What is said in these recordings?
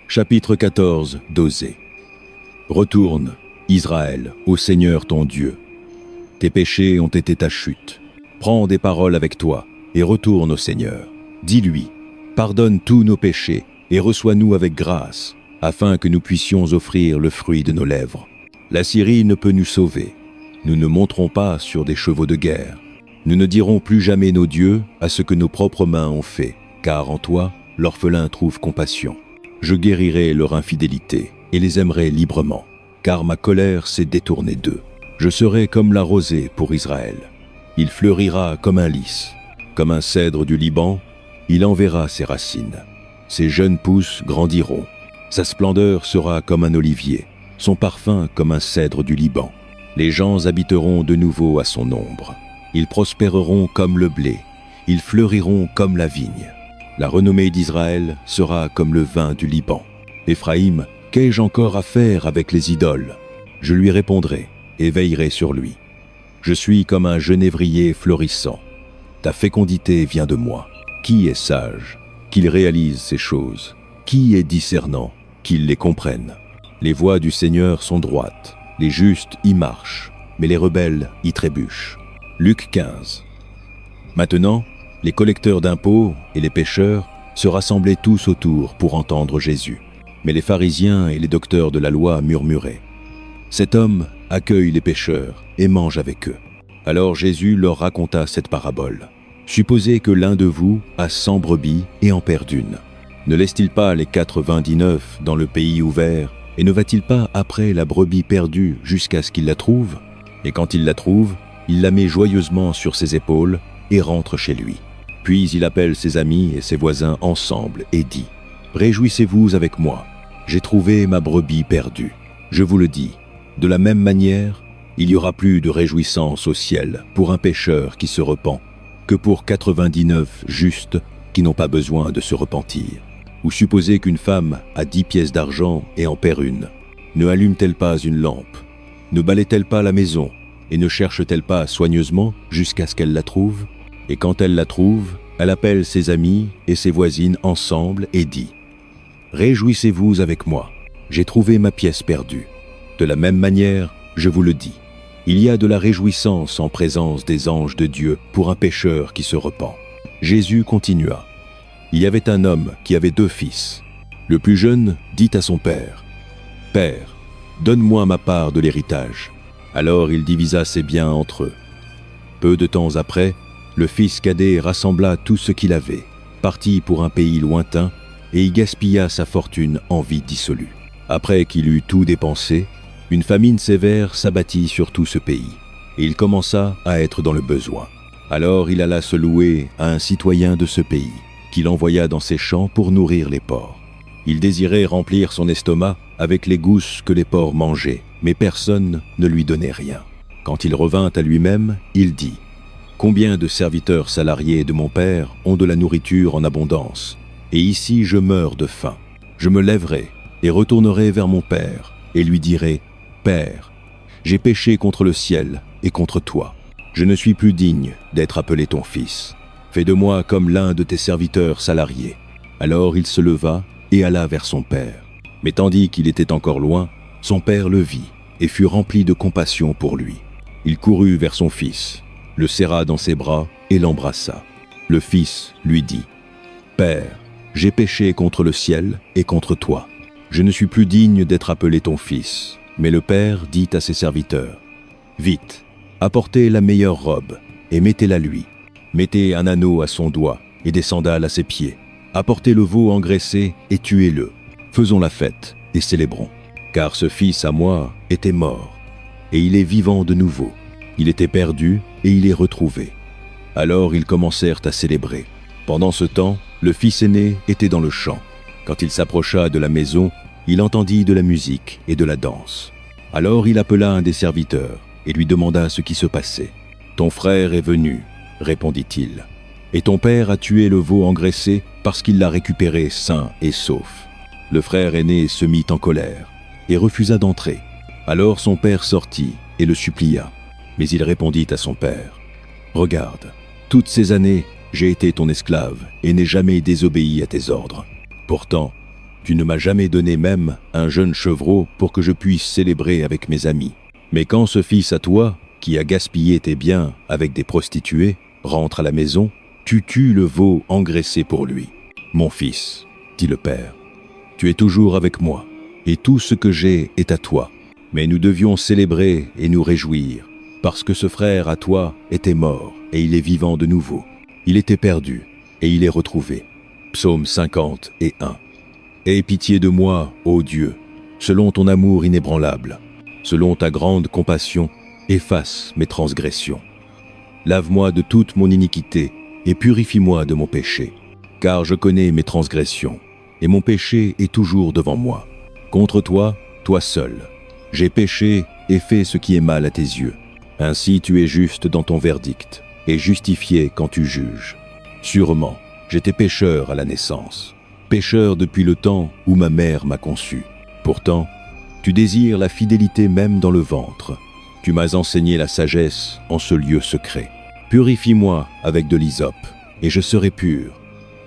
Chapitre 14 d'Osée. Retourne, Israël, au Seigneur ton Dieu. Tes péchés ont été ta chute. Prends des paroles avec toi et retourne au Seigneur. Dis-lui, pardonne tous nos péchés et reçois-nous avec grâce, afin que nous puissions offrir le fruit de nos lèvres. La Syrie ne peut nous sauver. Nous ne monterons pas sur des chevaux de guerre. Nous ne dirons plus jamais nos dieux à ce que nos propres mains ont fait, car en toi, l'orphelin trouve compassion. Je guérirai leur infidélité et les aimerai librement, car ma colère s'est détournée d'eux. Je serai comme la rosée pour Israël. Il fleurira comme un lys, comme un cèdre du Liban, il enverra ses racines. Ses jeunes pousses grandiront. Sa splendeur sera comme un olivier, son parfum comme un cèdre du Liban. Les gens habiteront de nouveau à son ombre. Ils prospéreront comme le blé, ils fleuriront comme la vigne. La renommée d'Israël sera comme le vin du Liban. Éphraïm, qu'ai-je encore à faire avec les idoles? Je lui répondrai et veillerai sur lui. Je suis comme un genévrier florissant. Ta fécondité vient de moi. Qui est sage? Qu'il réalise ces choses. Qui est discernant? Qu'il les comprenne. Les voies du Seigneur sont droites. Les justes y marchent, mais les rebelles y trébuchent. Luc 15. Maintenant, les collecteurs d'impôts et les pécheurs se rassemblaient tous autour pour entendre Jésus. Mais les pharisiens et les docteurs de la loi murmuraient. Cet homme accueille les pécheurs et mange avec eux. Alors Jésus leur raconta cette parabole. Supposez que l'un de vous a 100 brebis et en perd une. Ne laisse-t-il pas les 99 dans le pays ouvert et ne va-t-il pas après la brebis perdue jusqu'à ce qu'il la trouve? Et quand il la trouve, il la met joyeusement sur ses épaules et rentre chez lui. Puis il appelle ses amis et ses voisins ensemble et dit « Réjouissez-vous avec moi, j'ai trouvé ma brebis perdue. Je vous le dis, de la même manière, il y aura plus de réjouissance au ciel pour un pécheur qui se repent que pour 99 justes qui n'ont pas besoin de se repentir. Ou supposez qu'une femme a 10 pièces d'argent et en perd une. Ne allume-t-elle pas une lampe? Ne balaie-t-elle pas la maison et ne cherche-t-elle pas soigneusement jusqu'à ce qu'elle la trouve? Et quand elle la trouve, elle appelle ses amis et ses voisines ensemble et dit « Réjouissez-vous avec moi, j'ai trouvé ma pièce perdue. » De la même manière, je vous le dis, il y a de la réjouissance en présence des anges de Dieu pour un pécheur qui se repent. Jésus continua. Il y avait un homme qui avait 2 fils. Le plus jeune dit à son père « Père, donne-moi ma part de l'héritage. » Alors il divisa ses biens entre eux. Peu de temps après, le fils cadet rassembla tout ce qu'il avait, partit pour un pays lointain et y gaspilla sa fortune en vie dissolue. Après qu'il eut tout dépensé, une famine sévère s'abattit sur tout ce pays, et il commença à être dans le besoin. Alors il alla se louer à un citoyen de ce pays, qu'il envoya dans ses champs pour nourrir les porcs. Il désirait remplir son estomac avec les gousses que les porcs mangeaient, mais personne ne lui donnait rien. Quand il revint à lui-même, il dit « Combien de serviteurs salariés de mon père ont de la nourriture en abondance, et ici je meurs de faim. Je me lèverai et retournerai vers mon père, et lui dirai « Père, j'ai péché contre le ciel et contre toi. Je ne suis plus digne d'être appelé ton fils. Fais de moi comme l'un de tes serviteurs salariés. » Alors il se leva et alla vers son père. Mais tandis qu'il était encore loin, son père le vit et fut rempli de compassion pour lui. Il courut vers son fils, le serra dans ses bras et l'embrassa. Le fils lui dit « Père, j'ai péché contre le ciel et contre toi. Je ne suis plus digne d'être appelé ton fils. » Mais le père dit à ses serviteurs « Vite, apportez la meilleure robe et mettez-la lui. Mettez un anneau à son doigt et des sandales à ses pieds. Apportez le veau engraissé et tuez-le. Faisons la fête et célébrons. Car ce fils à moi était mort, et il est vivant de nouveau. Il était perdu et il est retrouvé. » Alors ils commencèrent à célébrer. Pendant ce temps, le fils aîné était dans le champ. Quand il s'approcha de la maison, il entendit de la musique et de la danse. Alors il appela un des serviteurs et lui demanda ce qui se passait. « Ton frère est venu, » répondit-il, « et ton père a tué le veau engraissé parce qu'il l'a récupéré sain et sauf. » Le frère aîné se mit en colère et refusa d'entrer. Alors son père sortit et le supplia. Mais il répondit à son père « Regarde, toutes ces années, j'ai été ton esclave et n'ai jamais désobéi à tes ordres. Pourtant, Tu ne m'as jamais donné même un jeune chevreau pour que je puisse célébrer avec mes amis. Mais quand ce fils à toi, qui a gaspillé tes biens avec des prostituées, rentre à la maison, tu tues le veau engraissé pour lui. Mon fils, dit le père, tu es toujours avec moi, et tout ce que j'ai est à toi. Mais nous devions célébrer et nous réjouir, parce que ce frère à toi était mort, et il est vivant de nouveau. Il était perdu, et il est retrouvé. Psaume 51. Aie pitié de moi, ô Dieu, selon ton amour inébranlable. Selon ta grande compassion, efface mes transgressions. Lave-moi de toute mon iniquité et purifie-moi de mon péché. Car je connais mes transgressions, et mon péché est toujours devant moi. Contre toi, toi seul, j'ai péché et fait ce qui est mal à tes yeux. Ainsi tu es juste dans ton verdict, et justifié quand tu juges. Sûrement, j'étais pécheur à la naissance, pécheur depuis le temps où ma mère m'a conçu. Pourtant, tu désires la fidélité même dans le ventre. Tu m'as enseigné la sagesse en ce lieu secret. Purifie-moi avec de l'hysope, et je serai pur.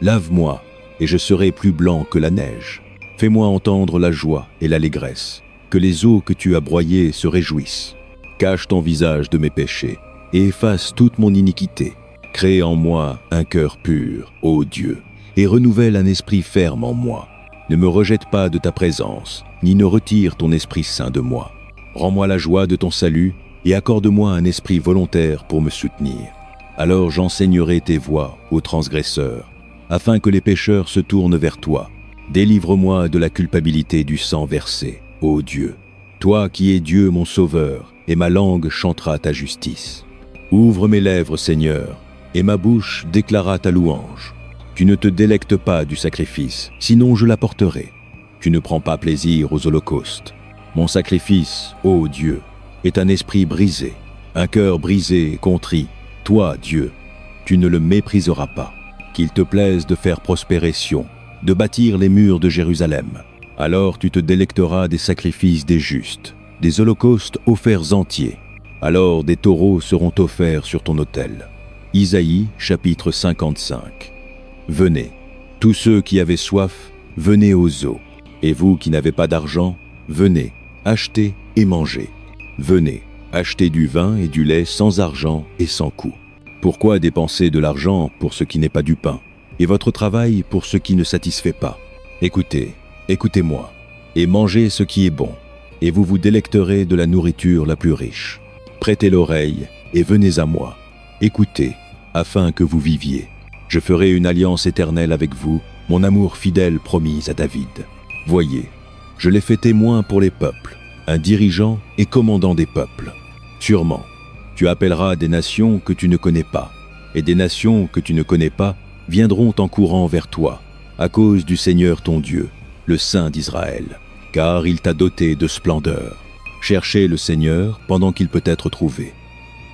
Lave-moi, et je serai plus blanc que la neige. Fais-moi entendre la joie et l'allégresse, que les eaux que tu as broyées se réjouissent. Cache ton visage de mes péchés, et efface toute mon iniquité. Crée en moi un cœur pur, ô Dieu, et renouvelle un esprit ferme en moi. Ne me rejette pas de ta présence, ni ne retire ton Esprit Saint de moi. Rends-moi la joie de ton salut, et accorde-moi un esprit volontaire pour me soutenir. Alors j'enseignerai tes voies aux transgresseurs, afin que les pécheurs se tournent vers toi. Délivre-moi de la culpabilité du sang versé, ô Dieu. Toi qui es Dieu mon sauveur, et ma langue chantera ta justice. Ouvre mes lèvres, Seigneur, et ma bouche déclara ta louange. Tu ne te délectes pas du sacrifice, sinon je l'apporterai. Tu ne prends pas plaisir aux holocaustes. Mon sacrifice, ô Dieu, est un esprit brisé, un cœur brisé et contrit. Toi, Dieu, tu ne le mépriseras pas. Qu'il te plaise de faire prospérer Sion, de bâtir les murs de Jérusalem. Alors tu te délecteras des sacrifices des justes, des holocaustes offerts entiers. Alors des taureaux seront offerts sur ton autel. Isaïe, chapitre 55. Venez, tous ceux qui avaient soif, venez aux eaux. Et vous qui n'avez pas d'argent, venez, achetez et mangez. Venez, achetez du vin et du lait sans argent et sans coût. Pourquoi dépenser de l'argent pour ce qui n'est pas du pain, et votre travail pour ce qui ne satisfait pas? Écoutez, écoutez-moi, et mangez ce qui est bon, et vous vous délecterez de la nourriture la plus riche. Prêtez l'oreille et venez à moi. Écoutez, afin que vous viviez. Je ferai une alliance éternelle avec vous, mon amour fidèle promis à David. Voyez, je l'ai fait témoin pour les peuples, un dirigeant et commandant des peuples. Sûrement, tu appelleras des nations que tu ne connais pas, et des nations que tu ne connais pas viendront en courant vers toi, à cause du Seigneur ton Dieu, le Saint d'Israël, car il t'a doté de splendeur. Cherchez le Seigneur pendant qu'il peut être trouvé.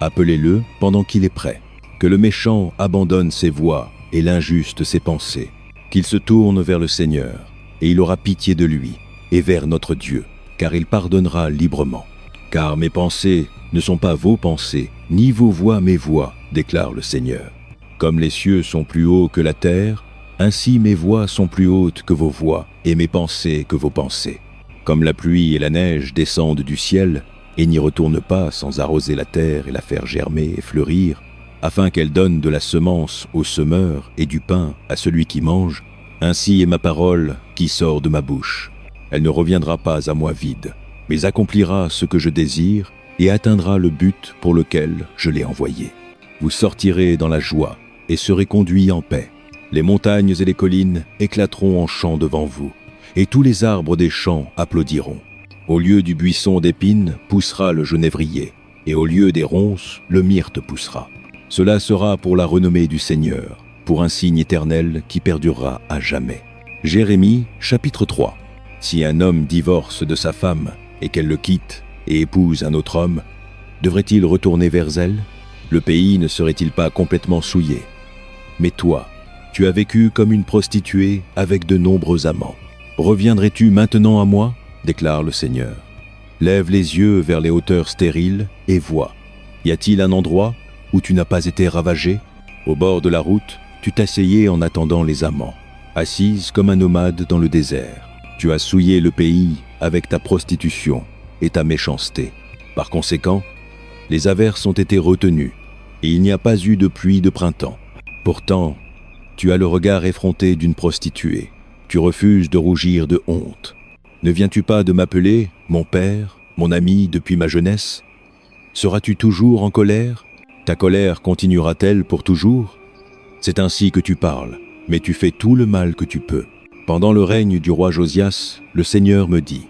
Appelez-le pendant qu'il est prêt. Que le méchant abandonne ses voies et l'injuste ses pensées. Qu'il se tourne vers le Seigneur, et il aura pitié de lui, et vers notre Dieu, car il pardonnera librement. Car mes pensées ne sont pas vos pensées, ni vos voix mes voix, déclare le Seigneur. Comme les cieux sont plus hauts que la terre, ainsi mes voix sont plus hautes que vos voix, et mes pensées que vos pensées. Comme la pluie et la neige descendent du ciel, et n'y retournent pas sans arroser la terre et la faire germer et fleurir, afin qu'elle donne de la semence au semeur et du pain à celui qui mange, ainsi est ma parole qui sort de ma bouche. Elle ne reviendra pas à moi vide, mais accomplira ce que je désire et atteindra le but pour lequel je l'ai envoyée. Vous sortirez dans la joie et serez conduits en paix. Les montagnes et les collines éclateront en chant devant vous, et tous les arbres des champs applaudiront. Au lieu du buisson d'épines poussera le genévrier, et au lieu des ronces, le myrte poussera. Cela sera pour la renommée du Seigneur, pour un signe éternel qui perdurera à jamais. Jérémie, chapitre 3. Si un homme divorce de sa femme et qu'elle le quitte et épouse un autre homme, devrait-il retourner vers elle? Le pays ne serait-il pas complètement souillé? Mais toi, tu as vécu comme une prostituée avec de nombreux amants. Reviendrais-tu maintenant à moi? Déclare le Seigneur. Lève les yeux vers les hauteurs stériles et vois. Y a-t-il un endroit où tu n'as pas été ravagé? Au bord de la route, tu t'asseyais en attendant les amants, assise comme un nomade dans le désert. Tu as souillé le pays avec ta prostitution et ta méchanceté. Par conséquent, les averses ont été retenues et il n'y a pas eu de pluie de printemps. Pourtant, tu as le regard effronté d'une prostituée. Tu refuses de rougir de honte. Ne viens-tu pas de m'appeler mon père, mon ami depuis ma jeunesse? Seras-tu toujours en colère? Ta colère continuera-t-elle pour toujours? C'est ainsi que tu parles, mais tu fais tout le mal que tu peux. Pendant le règne du roi Josias, le Seigneur me dit: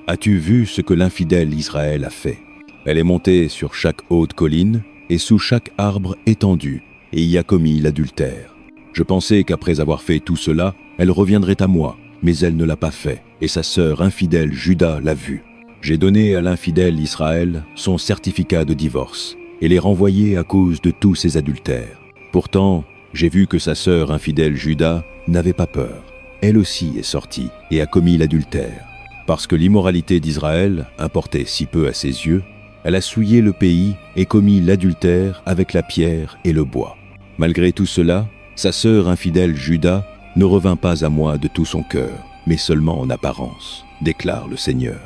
As-tu vu ce que l'infidèle Israël a fait? Elle est montée sur chaque haute colline et sous chaque arbre étendu, et y a commis l'adultère. Je pensais qu'après avoir fait tout cela, elle reviendrait à moi, mais elle ne l'a pas fait, et sa sœur infidèle Juda l'a vu. J'ai donné à l'infidèle Israël son certificat de divorce, et l'ai renvoyé à cause de tous ses adultères. Pourtant, j'ai vu que sa sœur infidèle Juda n'avait pas peur. Elle aussi est sortie et a commis l'adultère. Parce que l'immoralité d'Israël importait si peu à ses yeux, elle a souillé le pays et commis l'adultère avec la pierre et le bois. Malgré tout cela, sa sœur infidèle Juda ne revint pas à moi de tout son cœur, mais seulement en apparence, déclare le Seigneur.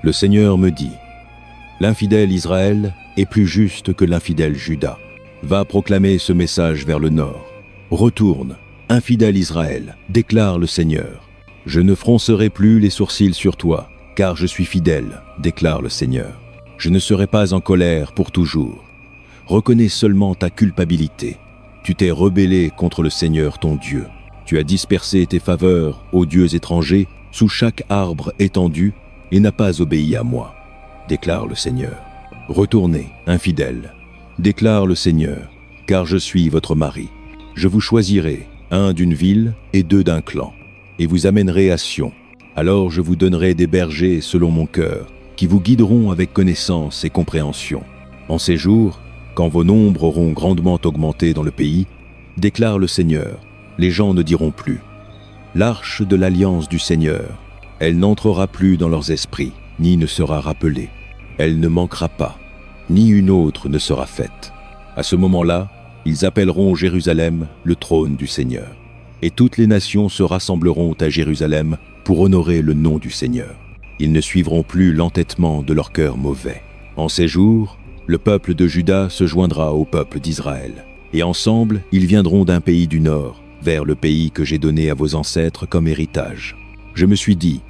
Le Seigneur me dit: L'infidèle Israël est plus juste que l'infidèle Juda. Va proclamer ce message vers le nord. Retourne, infidèle Israël, déclare le Seigneur. Je ne froncerai plus les sourcils sur toi, car je suis fidèle, déclare le Seigneur. Je ne serai pas en colère pour toujours. Reconnais seulement ta culpabilité. Tu t'es rebellé contre le Seigneur ton Dieu. Tu as dispersé tes faveurs aux dieux étrangers sous chaque arbre étendu et n'as pas obéi à moi, déclare le Seigneur. Retournez, infidèles, déclare le Seigneur, car je suis votre mari. Je vous choisirai, un d'une ville et deux d'un clan, et vous amènerai à Sion. Alors je vous donnerai des bergers selon mon cœur, qui vous guideront avec connaissance et compréhension. En ces jours, quand vos nombres auront grandement augmenté dans le pays, déclare le Seigneur, les gens ne diront plus: L'arche de l'alliance du Seigneur, elle n'entrera plus dans leurs esprits, ni ne sera rappelée. Elle ne manquera pas, ni une autre ne sera faite. À ce moment-là, ils appelleront Jérusalem le trône du Seigneur. Et toutes les nations se rassembleront à Jérusalem pour honorer le nom du Seigneur. Ils ne suivront plus l'entêtement de leur cœur mauvais. En ces jours, le peuple de Juda se joindra au peuple d'Israël. Et ensemble, ils viendront d'un pays du nord, vers le pays que j'ai donné à vos ancêtres comme héritage. Je me suis dit: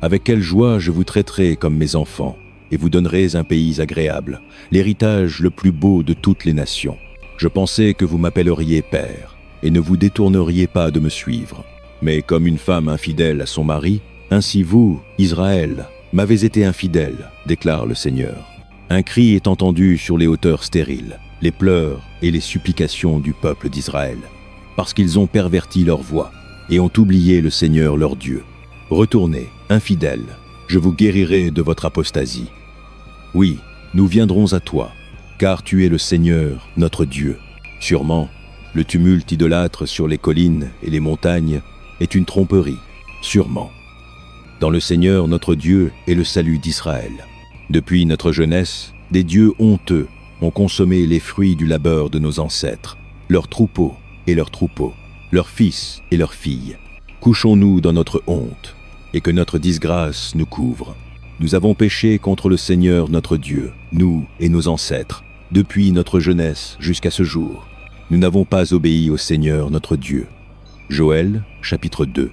avec quelle joie je vous traiterai comme mes enfants, et vous donnerai un pays agréable, l'héritage le plus beau de toutes les nations. Je pensais que vous m'appelleriez père, et ne vous détourneriez pas de me suivre. Mais comme une femme infidèle à son mari, ainsi vous, Israël, m'avez été infidèle, déclare le Seigneur. Un cri est entendu sur les hauteurs stériles, les pleurs et les supplications du peuple d'Israël, parce qu'ils ont perverti leur voie et ont oublié le Seigneur leur Dieu. Retournez, infidèles, je vous guérirai de votre apostasie. Oui, nous viendrons à toi, car tu es le Seigneur, notre Dieu. Sûrement, le tumulte idolâtre sur les collines et les montagnes est une tromperie, sûrement. Dans le Seigneur, notre Dieu, est le salut d'Israël. Depuis notre jeunesse, des dieux honteux ont consommé les fruits du labeur de nos ancêtres, leurs troupeaux et leurs troupeaux, leurs fils et leurs filles. Couchons-nous dans notre honte, et que notre disgrâce nous couvre. Nous avons péché contre le Seigneur notre Dieu, nous et nos ancêtres, depuis notre jeunesse jusqu'à ce jour. Nous n'avons pas obéi au Seigneur notre Dieu. Joël, chapitre 2.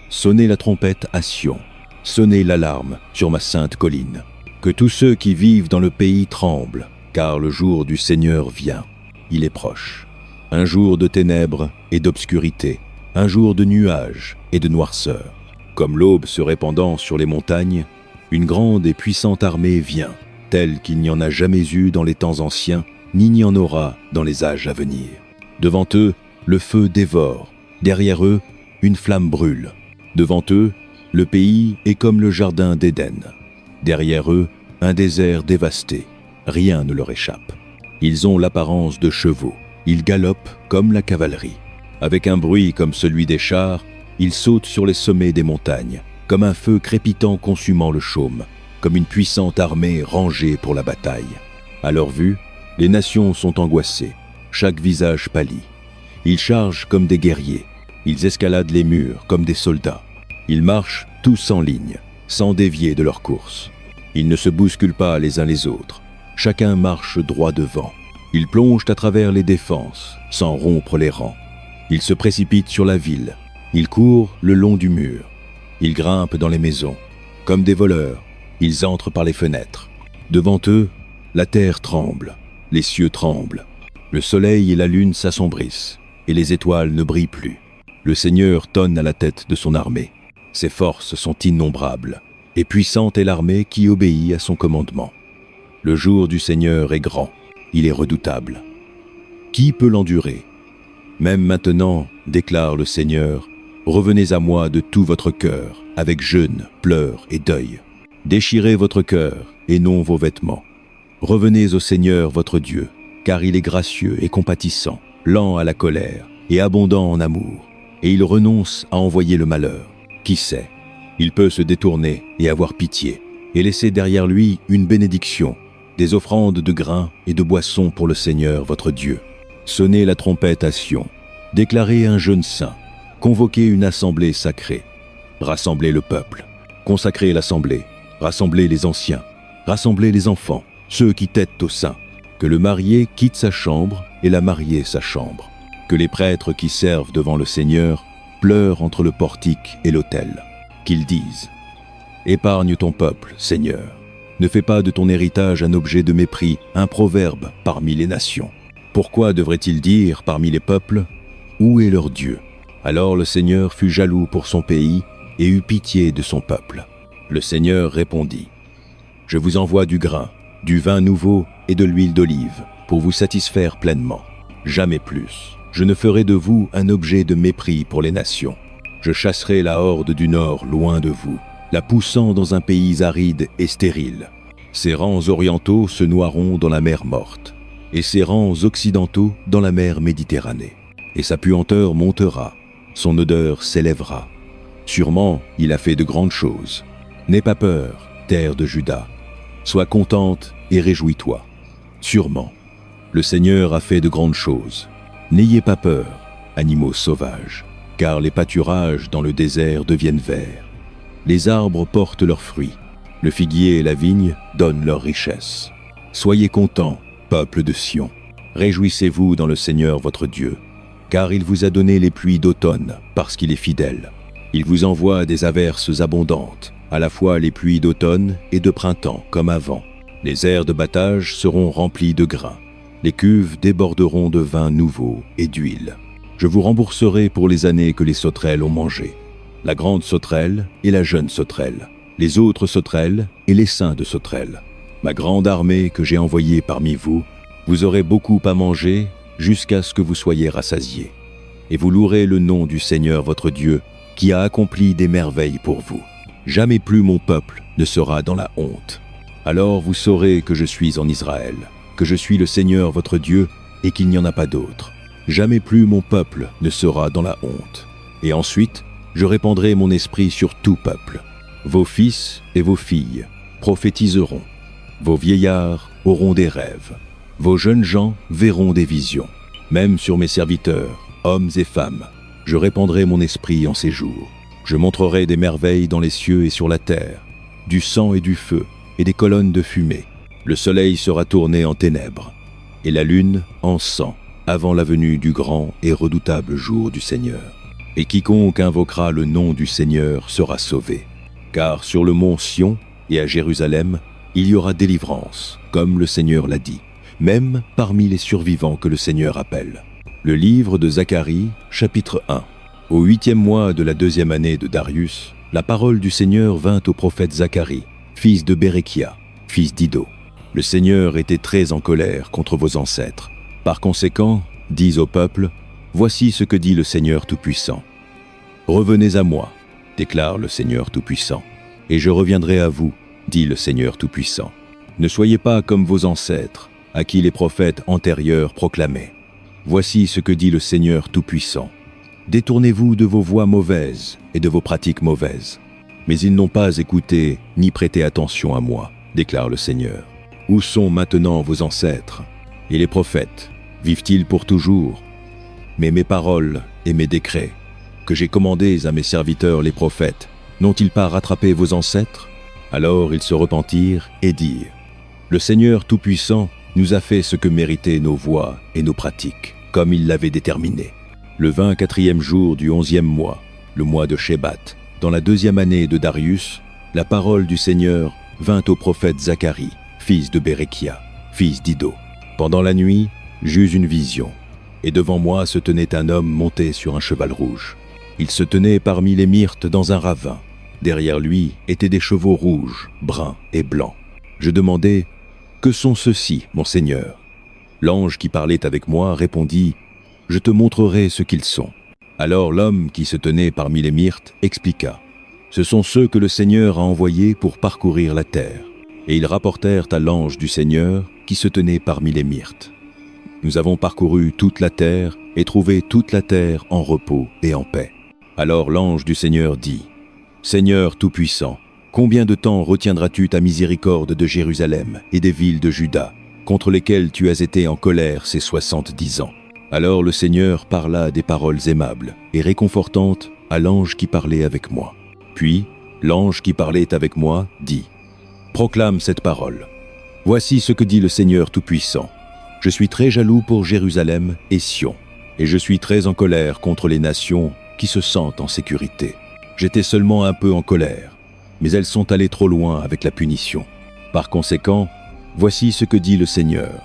Sonnez la trompette à Sion, sonnez l'alarme sur ma sainte colline. Que tous ceux qui vivent dans le pays tremblent, car le jour du Seigneur vient. Il est proche. Un jour de ténèbres et d'obscurité, un jour de nuages et de noirceur. Comme l'aube se répandant sur les montagnes, une grande et puissante armée vient, telle qu'il n'y en a jamais eu dans les temps anciens, ni n'y en aura dans les âges à venir. Devant eux, le feu dévore. Derrière eux, une flamme brûle. Devant eux, le pays est comme le jardin d'Éden. Derrière eux, un désert dévasté. Rien ne leur échappe. Ils ont l'apparence de chevaux. Ils galopent comme la cavalerie. Avec un bruit comme celui des chars, ils sautent sur les sommets des montagnes, comme un feu crépitant consumant le chaume, comme une puissante armée rangée pour la bataille. À leur vue, les nations sont angoissées, chaque visage pâlit. Ils chargent comme des guerriers, ils escaladent les murs comme des soldats. Ils marchent tous en ligne, sans dévier de leur course. Ils ne se bousculent pas les uns les autres. Chacun marche droit devant. Ils plongent à travers les défenses, sans rompre les rangs. Ils se précipitent sur la ville. Ils courent le long du mur. Ils grimpent dans les maisons. Comme des voleurs, ils entrent par les fenêtres. Devant eux, la terre tremble, les cieux tremblent. Le soleil et la lune s'assombrissent, et les étoiles ne brillent plus. Le Seigneur tonne à la tête de son armée. Ses forces sont innombrables, et puissante est l'armée qui obéit à son commandement. Le jour du Seigneur est grand, il est redoutable. Qui peut l'endurer? Même maintenant, déclare le Seigneur, revenez à moi de tout votre cœur, avec jeûne, pleurs et deuil. Déchirez votre cœur, et non vos vêtements. Revenez au Seigneur votre Dieu, car il est gracieux et compatissant, lent à la colère et abondant en amour, et il renonce à envoyer le malheur. Qui sait? Il peut se détourner et avoir pitié, et laisser derrière lui une bénédiction, des offrandes de grains et de boissons pour le Seigneur votre Dieu. Sonnez la trompette à Sion, déclarez un jeûne saint, convoquez une assemblée sacrée, rassemblez le peuple, consacrez l'assemblée, rassemblez les anciens, rassemblez les enfants, ceux qui têtent au sein, que le marié quitte sa chambre et la mariée sa chambre, que les prêtres qui servent devant le Seigneur pleurent entre le portique et l'autel, qu'ils disent « Épargne ton peuple, Seigneur, ne fais pas de ton héritage un objet de mépris, un proverbe parmi les nations. Pourquoi devrait-il dire parmi les peuples « Où est leur Dieu ?» Alors le Seigneur fut jaloux pour son pays et eut pitié de son peuple. Le Seigneur répondit « Je vous envoie du grain, du vin nouveau et de l'huile d'olive pour vous satisfaire pleinement. Jamais plus. Je ne ferai de vous un objet de mépris pour les nations. Je chasserai la horde du nord loin de vous, la poussant dans un pays aride et stérile. Ses rangs orientaux se noieront dans la mer morte, et ses rangs occidentaux dans la mer Méditerranée. Et sa puanteur montera, son odeur s'élèvera. Sûrement, il a fait de grandes choses. N'aie pas peur, terre de Juda. Sois contente et réjouis-toi. Sûrement, le Seigneur a fait de grandes choses. N'ayez pas peur, animaux sauvages, car les pâturages dans le désert deviennent verts. Les arbres portent leurs fruits, le figuier et la vigne donnent leur richesse. Soyez contents, peuple de Sion, réjouissez-vous dans le Seigneur votre Dieu, car il vous a donné les pluies d'automne parce qu'il est fidèle. Il vous envoie des averses abondantes, à la fois les pluies d'automne et de printemps comme avant. Les aires de battage seront remplies de grains. Les cuves déborderont de vin nouveau et d'huile. Je vous rembourserai pour les années que les sauterelles ont mangées. La grande sauterelle et la jeune sauterelle, les autres sauterelles et les seins de sauterelles. Ma grande armée que j'ai envoyée parmi vous, vous aurez beaucoup à manger jusqu'à ce que vous soyez rassasiés. Et vous louerez le nom du Seigneur votre Dieu qui a accompli des merveilles pour vous. Jamais plus mon peuple ne sera dans la honte. Alors vous saurez que je suis en Israël, que je suis le Seigneur votre Dieu et qu'il n'y en a pas d'autre. Jamais plus mon peuple ne sera dans la honte. Et ensuite, je répandrai mon esprit sur tout peuple. Vos fils et vos filles prophétiseront. Vos vieillards auront des rêves. Vos jeunes gens verront des visions. Même sur mes serviteurs, hommes et femmes, je répandrai mon esprit en ces jours. Je montrerai des merveilles dans les cieux et sur la terre, du sang et du feu, et des colonnes de fumée. Le soleil sera tourné en ténèbres, et la lune en sang, avant la venue du grand et redoutable jour du Seigneur. Et quiconque invoquera le nom du Seigneur sera sauvé. Car sur le mont Sion et à Jérusalem, il y aura délivrance, comme le Seigneur l'a dit, même parmi les survivants que le Seigneur appelle. Le livre de Zacharie, chapitre 1. Au 8e mois de la 2e année de Darius, la parole du Seigneur vint au prophète Zacharie, fils de Béréchia, fils d'Iddo. Le Seigneur était très en colère contre vos ancêtres. Par conséquent, dis au peuple, voici ce que dit le Seigneur Tout-Puissant. Revenez à moi, déclare le Seigneur Tout-Puissant, et je reviendrai à vous, dit le Seigneur Tout-Puissant. Ne soyez pas comme vos ancêtres, à qui les prophètes antérieurs proclamaient. Voici ce que dit le Seigneur Tout-Puissant. Détournez-vous de vos voies mauvaises et de vos pratiques mauvaises. Mais ils n'ont pas écouté ni prêté attention à moi, déclare le Seigneur. Où sont maintenant vos ancêtres? Et les prophètes, vivent-ils pour toujours? Mais mes paroles et mes décrets, que j'ai commandés à mes serviteurs les prophètes, N'ont-ils pas rattrapé vos ancêtres? Alors ils se repentirent et dirent: Le Seigneur Tout-Puissant nous a fait ce que méritaient nos voies et nos pratiques, comme il l'avait déterminé. Le 24e jour du 11e mois, le mois de Shebat, dans la 2e année de Darius, la parole du Seigneur vint au prophète Zacharie, fils de Béréchia, fils d'Iddo. Pendant la nuit, j'eus une vision, et devant moi se tenait un homme monté sur un cheval rouge. Il se tenait parmi les myrtes dans un ravin. Derrière lui étaient des chevaux rouges, bruns et blancs. Je demandai: Que sont ceux-ci, mon Seigneur? L'ange qui parlait avec moi répondit: Je te montrerai ce qu'ils sont. Alors l'homme qui se tenait parmi les myrtes expliqua: Ce sont ceux que le Seigneur a envoyés pour parcourir la terre. Et ils rapportèrent à l'ange du Seigneur qui se tenait parmi les myrtes: Nous avons parcouru toute la terre et trouvé toute la terre en repos et en paix. Alors l'ange du Seigneur dit: Seigneur Tout-Puissant, combien de temps retiendras-tu ta miséricorde de Jérusalem et des villes de Juda, contre lesquelles tu as été en colère ces 70 ans? Alors le Seigneur parla des paroles aimables et réconfortantes à l'ange qui parlait avec moi. Puis l'ange qui parlait avec moi dit: Proclame cette parole. Voici ce que dit le Seigneur Tout-Puissant. Je suis très jaloux pour Jérusalem et Sion, et je suis très en colère contre les nations qui se sentent en sécurité. J'étais seulement un peu en colère, mais elles sont allées trop loin avec la punition. Par conséquent, voici ce que dit le Seigneur.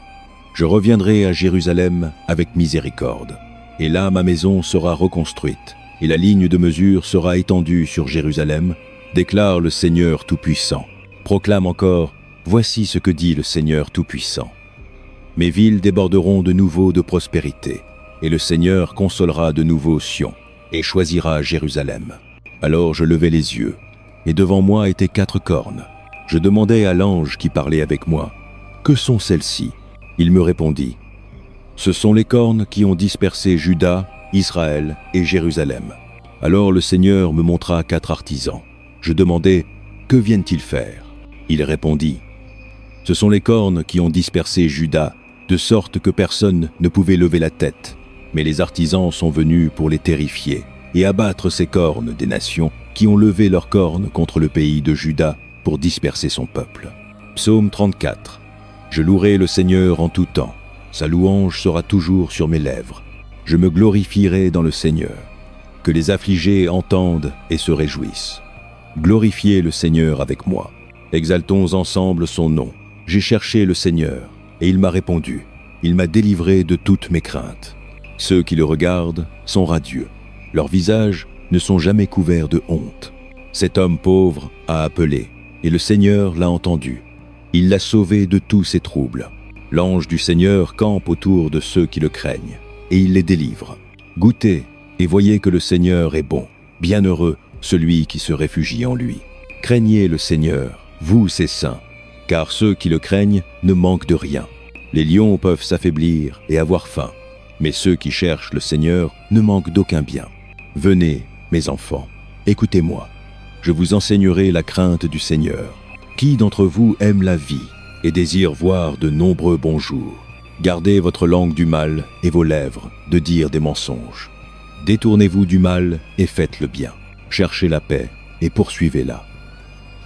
Je reviendrai à Jérusalem avec miséricorde, et là ma maison sera reconstruite, et la ligne de mesure sera étendue sur Jérusalem, déclare le Seigneur Tout-Puissant. Proclame encore: Voici ce que dit le Seigneur Tout-Puissant. Mes villes déborderont de nouveau de prospérité, et le Seigneur consolera de nouveau Sion, et choisira Jérusalem. Alors je levai les yeux, et devant moi étaient 4 cornes. Je demandai à l'ange qui parlait avec moi: Que sont celles-ci? Il me répondit: Ce sont les cornes qui ont dispersé Juda, Israël et Jérusalem. Alors le Seigneur me montra 4 artisans. Je demandai: Que viennent-ils faire? Il répondit: Ce sont les cornes qui ont dispersé Juda, de sorte que personne ne pouvait lever la tête. Mais les artisans sont venus pour les terrifier et abattre ces cornes des nations qui ont levé leurs cornes contre le pays de Juda pour disperser son peuple. Psaume 34. Je louerai le Seigneur en tout temps. Sa louange sera toujours sur mes lèvres. Je me glorifierai dans le Seigneur. Que les affligés entendent et se réjouissent. Glorifiez le Seigneur avec moi. Exaltons ensemble son nom. J'ai cherché le Seigneur, et il m'a répondu. Il m'a délivré de toutes mes craintes. Ceux qui le regardent sont radieux. Leurs visages ne sont jamais couverts de honte. Cet homme pauvre a appelé, et le Seigneur l'a entendu. Il l'a sauvé de tous ses troubles. L'ange du Seigneur campe autour de ceux qui le craignent, et il les délivre. Goûtez et voyez que le Seigneur est bon. Bienheureux celui qui se réfugie en lui. Craignez le Seigneur, vous ses saints, car ceux qui le craignent ne manquent de rien. Les lions peuvent s'affaiblir et avoir faim, mais ceux qui cherchent le Seigneur ne manquent d'aucun bien. Venez, mes enfants, écoutez-moi. Je vous enseignerai la crainte du Seigneur. Qui d'entre vous aime la vie et désire voir de nombreux bons jours? Gardez votre langue du mal et vos lèvres de dire des mensonges. Détournez-vous du mal et faites le bien. Cherchez la paix et poursuivez-la.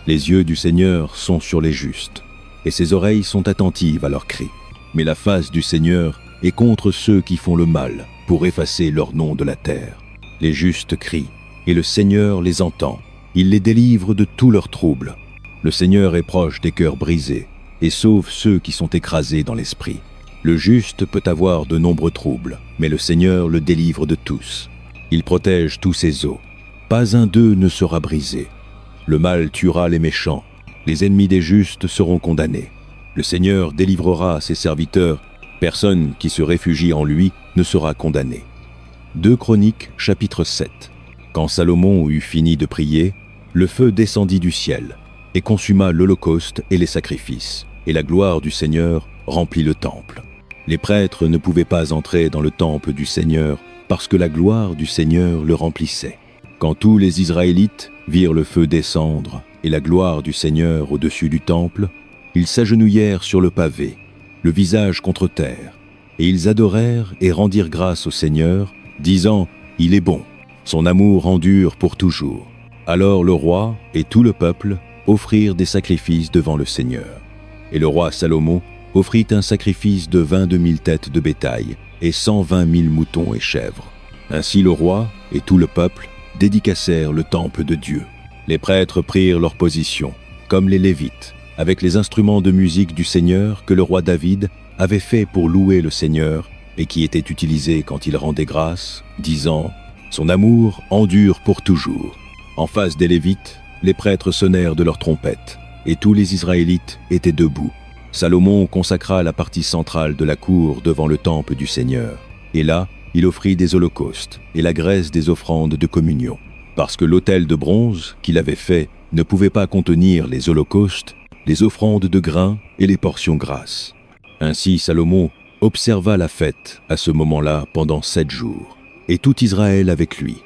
Les yeux du Seigneur sont sur les justes, et ses oreilles sont attentives à leurs cris. Mais la face du Seigneur est contre ceux qui font le mal, pour effacer leur nom de la terre. Les justes crient, et le Seigneur les entend. Il les délivre de tous leurs troubles. Le Seigneur est proche des cœurs brisés, et sauve ceux qui sont écrasés dans l'esprit. Le juste peut avoir de nombreux troubles, mais le Seigneur le délivre de tous. Il protège tous ses os. Pas un d'eux ne sera brisé. Le mal tuera les méchants. Les ennemis des justes seront condamnés. Le Seigneur délivrera ses serviteurs. Personne qui se réfugie en lui ne sera condamné. 2 Chroniques, chapitre 7. Quand Salomon eut fini de prier, le feu descendit du ciel et consuma l'holocauste et les sacrifices, et la gloire du Seigneur remplit le temple. Les prêtres ne pouvaient pas entrer dans le temple du Seigneur parce que la gloire du Seigneur le remplissait. Quand tous les Israélites virent le feu descendre et la gloire du Seigneur au-dessus du temple, ils s'agenouillèrent sur le pavé, le visage contre terre, et ils adorèrent et rendirent grâce au Seigneur, disant: « Il est bon, son amour endure pour toujours. » Alors le roi et tout le peuple offrirent des sacrifices devant le Seigneur. Et le roi Salomon offrit un sacrifice de 22 000 têtes de bétail et 120 000 moutons et chèvres. Ainsi le roi et tout le peuple dédicacèrent le temple de Dieu. Les prêtres prirent leur position, comme les Lévites, avec les instruments de musique du Seigneur que le roi David avait fait pour louer le Seigneur et qui étaient utilisés quand il rendait grâce, disant « Son amour endure pour toujours ». En face des Lévites, les prêtres sonnèrent de leurs trompettes, et tous les Israélites étaient debout. Salomon consacra la partie centrale de la cour devant le temple du Seigneur, et là, il offrit des holocaustes et la graisse des offrandes de communion. Parce que l'autel de bronze qu'il avait fait ne pouvait pas contenir les holocaustes, les offrandes de grains et les portions grasses. Ainsi Salomon observa la fête à ce moment-là pendant 7 jours, et tout Israël avec lui,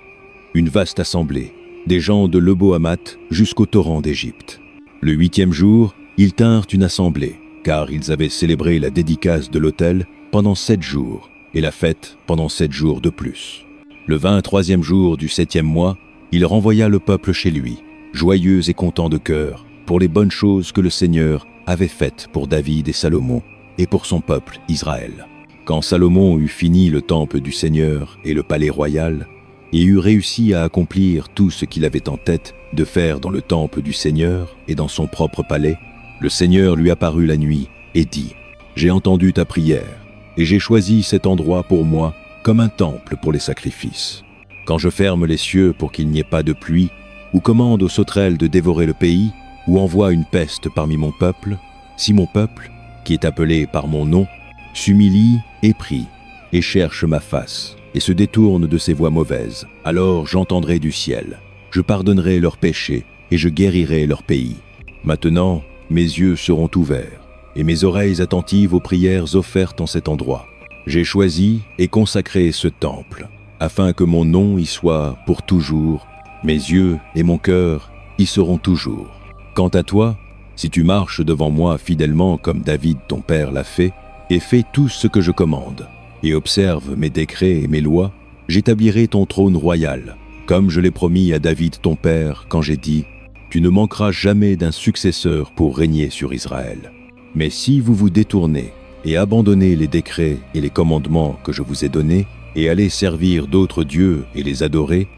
une vaste assemblée, des gens de Lebo-Hamath jusqu'au torrent d'Égypte. Le 8e jour, ils tinrent une assemblée, car ils avaient célébré la dédicace de l'autel pendant 7 jours, et la fête pendant 7 jours de plus. Le 23e jour du 7e mois, il renvoya le peuple chez lui, joyeux et content de cœur, pour les bonnes choses que le Seigneur avait faites pour David et Salomon, et pour son peuple Israël. Quand Salomon eut fini le temple du Seigneur et le palais royal, et eut réussi à accomplir tout ce qu'il avait en tête de faire dans le temple du Seigneur et dans son propre palais, le Seigneur lui apparut la nuit et dit « J'ai entendu ta prière, et j'ai choisi cet endroit pour moi comme un temple pour les sacrifices. Quand je ferme les cieux pour qu'il n'y ait pas de pluie, ou commande aux sauterelles de dévorer le pays, ou envoie une peste parmi mon peuple, si mon peuple, qui est appelé par mon nom, s'humilie et prie, et cherche ma face, et se détourne de ses voies mauvaises, alors j'entendrai du ciel, je pardonnerai leurs péchés, et je guérirai leur pays. Maintenant, mes yeux seront ouverts, et mes oreilles attentives aux prières offertes en cet endroit. J'ai choisi et consacré ce temple, afin que mon nom y soit pour toujours, mes yeux et mon cœur y seront toujours. Quant à toi, si tu marches devant moi fidèlement comme David ton père l'a fait, et fais tout ce que je commande, et observe mes décrets et mes lois, j'établirai ton trône royal, comme je l'ai promis à David ton père quand j'ai dit « Tu ne manqueras jamais d'un successeur pour régner sur Israël. » Mais si vous vous détournez et abandonnez les décrets et les commandements que je vous ai donnés, et allez servir d'autres dieux et les adorer,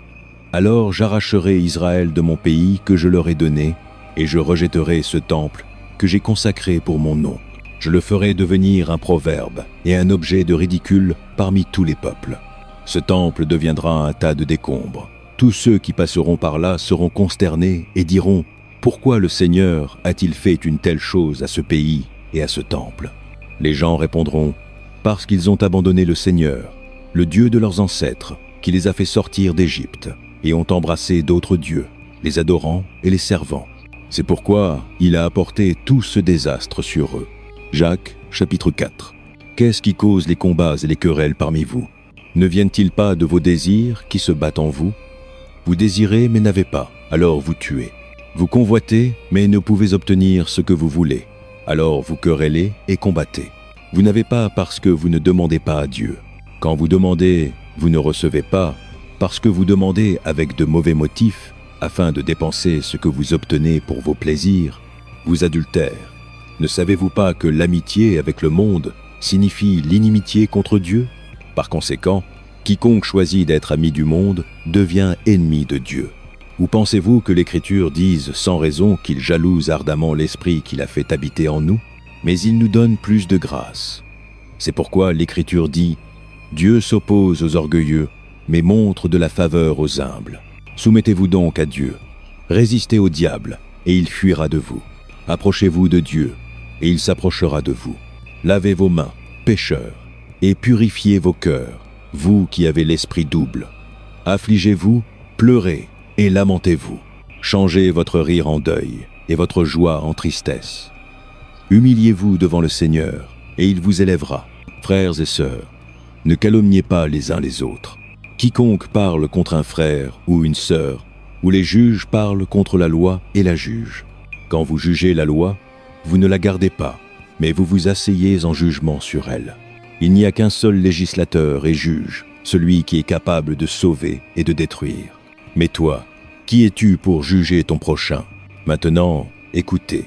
alors j'arracherai Israël de mon pays que je leur ai donné, et je rejetterai ce temple que j'ai consacré pour mon nom. Je le ferai devenir un proverbe et un objet de ridicule parmi tous les peuples. Ce temple deviendra un tas de décombres. Tous ceux qui passeront par là seront consternés et diront « Pourquoi le Seigneur a-t-il fait une telle chose à ce pays et à ce temple ?» Les gens répondront « Parce qu'ils ont abandonné le Seigneur, le Dieu de leurs ancêtres, qui les a fait sortir d'Égypte, et ont embrassé d'autres dieux, les adorant et les servant. C'est pourquoi il a apporté tout ce désastre sur eux. » Jacques, chapitre 4. Qu'est-ce qui cause les combats et les querelles parmi vous? Ne viennent-ils pas de vos désirs qui se battent en vous? Vous désirez mais n'avez pas, alors vous tuez. Vous convoitez mais ne pouvez obtenir ce que vous voulez, alors vous querellez et combattez. Vous n'avez pas parce que vous ne demandez pas à Dieu. Quand vous demandez, vous ne recevez pas, parce que vous demandez avec de mauvais motifs, afin de dépenser ce que vous obtenez pour vos plaisirs, vous adultère. Ne savez-vous pas que l'amitié avec le monde signifie l'inimitié contre Dieu? Par conséquent, quiconque choisit d'être ami du monde devient ennemi de Dieu. Ou pensez-vous que l'Écriture dise sans raison qu'il jalouse ardemment l'Esprit qu'il a fait habiter en nous? Mais il nous donne plus de grâce. C'est pourquoi l'Écriture dit « Dieu s'oppose aux orgueilleux, mais montre de la faveur aux humbles. Soumettez-vous donc à Dieu. Résistez au diable, et il fuira de vous. Approchez-vous de Dieu, et il s'approchera de vous. Lavez vos mains, pécheurs, et purifiez vos cœurs, vous qui avez l'esprit double. Affligez-vous, pleurez, et lamentez-vous. Changez votre rire en deuil, et votre joie en tristesse. Humiliez-vous devant le Seigneur, et il vous élèvera. Frères et sœurs, ne calomniez pas les uns les autres. Quiconque parle contre un frère ou une sœur, ou les juges parlent contre la loi et la jugent. Quand vous jugez la loi, vous ne la gardez pas, mais vous vous asseyez en jugement sur elle. Il n'y a qu'un seul législateur et juge, celui qui est capable de sauver et de détruire. Mais toi, Qui es-tu pour juger ton prochain? Maintenant, écoutez,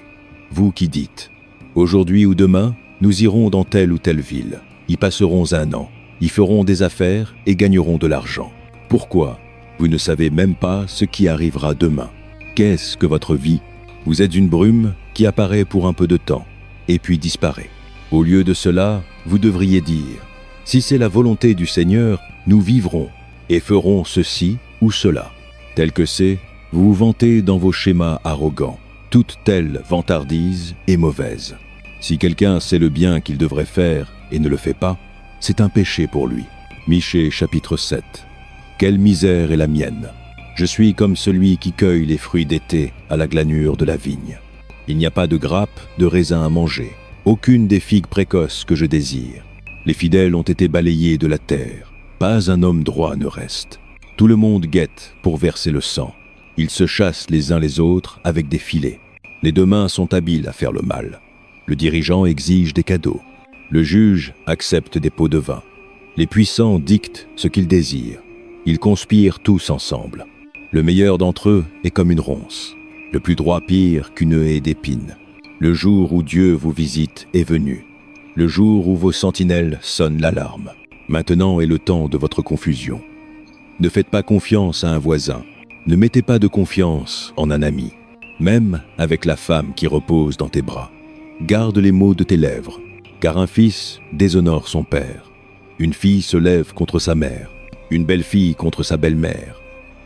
vous qui dites, aujourd'hui ou demain, nous irons dans telle ou telle ville, y passerons un an, y ferons des affaires et gagnerons de l'argent. Pourquoi? Vous ne savez même pas ce qui arrivera demain. Qu'est-ce que votre vie? Vous êtes une brume qui apparaît pour un peu de temps, et puis disparaît. Au lieu de cela, vous devriez dire, si c'est la volonté du Seigneur, nous vivrons et ferons ceci ou cela. Tel que c'est, vous vous vantez dans vos schémas arrogants. Toute telle vantardise est mauvaise. Si quelqu'un sait le bien qu'il devrait faire et ne le fait pas, c'est un péché pour lui. Michée chapitre 7. Quelle misère est la mienne! Je suis comme celui qui cueille les fruits d'été à la glanure de la vigne. Il n'y a pas de grappe de raisin à manger, aucune des figues précoces que je désire. Les fidèles ont été balayés de la terre, pas un homme droit ne reste. Tout le monde guette pour verser le sang. Ils se chassent les uns les autres avec des filets. Les deux mains sont habiles à faire le mal. Le dirigeant exige des cadeaux. Le juge accepte des pots de vin. Les puissants dictent ce qu'ils désirent. Ils conspirent tous ensemble. Le meilleur d'entre eux est comme une ronce. Le plus droit pire qu'une haie d'épines. Le jour où Dieu vous visite est venu. Le jour où vos sentinelles sonnent l'alarme. Maintenant est le temps de votre confusion. Ne faites pas confiance à un voisin. Ne mettez pas de confiance en un ami, même avec la femme qui repose dans tes bras. Garde les mots de tes lèvres, car un fils déshonore son père. Une fille se lève contre sa mère, une belle-fille contre sa belle-mère.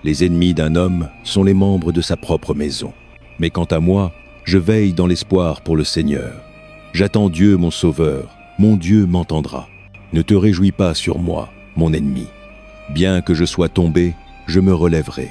Les ennemis d'un homme sont les membres de sa propre maison. Mais quant à moi, je veille dans l'espoir pour le Seigneur. J'attends Dieu mon Sauveur, mon Dieu m'entendra. Ne te réjouis pas sur moi, mon ennemi. Bien que je sois tombé, je me relèverai.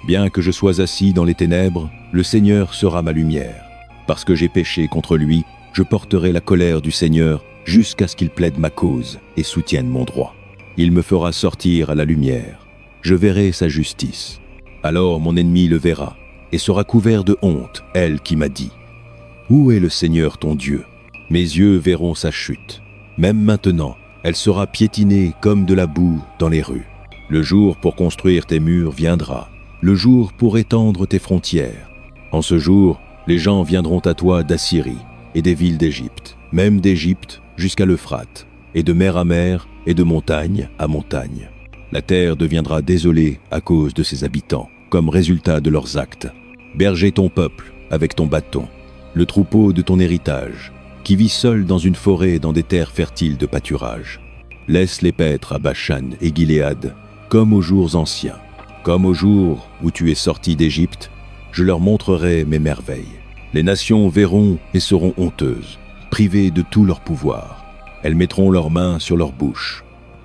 Bien que je sois assis dans les ténèbres, le Seigneur sera ma lumière. Parce que j'ai péché contre lui, je porterai la colère du Seigneur jusqu'à ce qu'il plaide ma cause et soutienne mon droit. Il me fera sortir à la lumière. Je verrai sa justice. Alors mon ennemi le verra et sera couvert de honte, elle qui m'a dit « Où est le Seigneur ton Dieu ?» Mes yeux verront sa chute. Même maintenant, elle sera piétinée comme de la boue dans les rues. Le jour pour construire tes murs viendra, le jour pour étendre tes frontières. En ce jour, les gens viendront à toi d'Assyrie et des villes d'Égypte, même d'Égypte jusqu'à l'Euphrate, et de mer à mer et de montagne à montagne. La terre deviendra désolée à cause de ses habitants, comme résultat de leurs actes. Berger ton peuple avec ton bâton, le troupeau de ton héritage, qui vit seul dans une forêt dans des terres fertiles de pâturage. Laisse-les paître à Bashan et Gilead, comme aux jours anciens. Comme au jour où tu es sorti d'Égypte, je leur montrerai mes merveilles. Les nations verront et seront honteuses, privées de tout leur pouvoir. Elles mettront leurs mains sur leur bouche,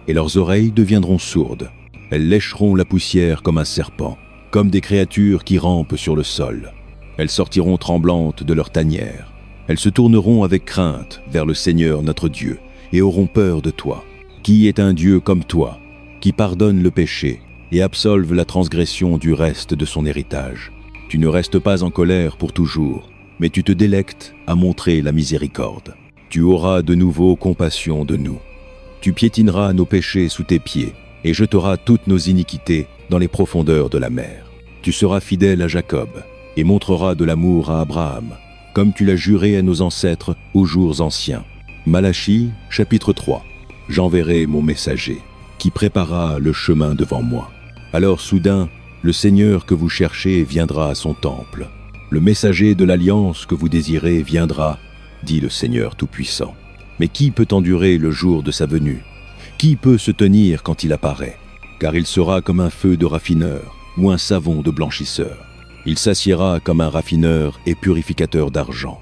et leurs oreilles deviendront sourdes. Elles lécheront la poussière comme un serpent, comme des créatures qui rampent sur le sol. Elles sortiront tremblantes de leur tanière. Elles se tourneront avec crainte vers le Seigneur notre Dieu, et auront peur de toi. Qui est un Dieu comme toi, qui pardonne le péché et absolve la transgression du reste de son héritage? Tu ne restes pas en colère pour toujours, mais tu te délectes à montrer la miséricorde. Tu auras de nouveau compassion de nous. Tu piétineras nos péchés sous tes pieds et jeteras toutes nos iniquités dans les profondeurs de la mer. Tu seras fidèle à Jacob et montreras de l'amour à Abraham, comme tu l'as juré à nos ancêtres aux jours anciens. Malachie, chapitre 3. J'enverrai mon messager, qui préparera le chemin devant moi. Alors soudain, le Seigneur que vous cherchez viendra à son temple. Le messager de l'alliance que vous désirez viendra, dit le Seigneur Tout-Puissant. Mais qui peut endurer le jour de sa venue? Qui peut se tenir quand il apparaît? Car il sera comme un feu de raffineur ou un savon de blanchisseur. Il s'assiera comme un raffineur et purificateur d'argent.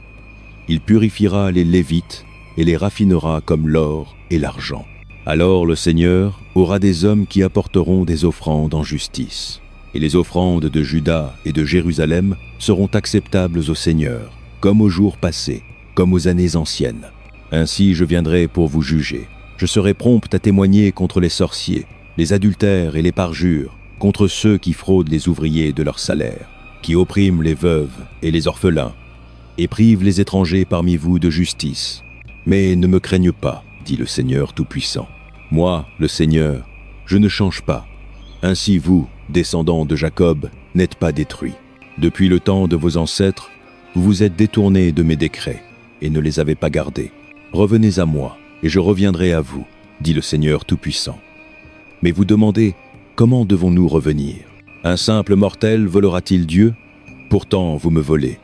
Il purifiera les Lévites et les raffinera comme l'or et l'argent. Alors le Seigneur aura des hommes qui apporteront des offrandes en justice. Et les offrandes de Juda et de Jérusalem seront acceptables au Seigneur, comme aux jours passés, comme aux années anciennes. Ainsi je viendrai pour vous juger. Je serai prompte à témoigner contre les sorciers, les adultères et les parjures, contre ceux qui fraudent les ouvriers de leur salaire, qui oppriment les veuves et les orphelins, et privent les étrangers parmi vous de justice. Mais ne me craigne pas, dit le Seigneur Tout-Puissant. Moi, le Seigneur, je ne change pas. Ainsi vous, descendants de Jacob, n'êtes pas détruits. Depuis le temps de vos ancêtres, vous vous êtes détournés de mes décrets et ne les avez pas gardés. Revenez à moi, et je reviendrai à vous, dit le Seigneur Tout-Puissant. Mais vous demandez, comment devons-nous revenir? Un simple mortel volera-t-il Dieu? Pourtant vous me volez.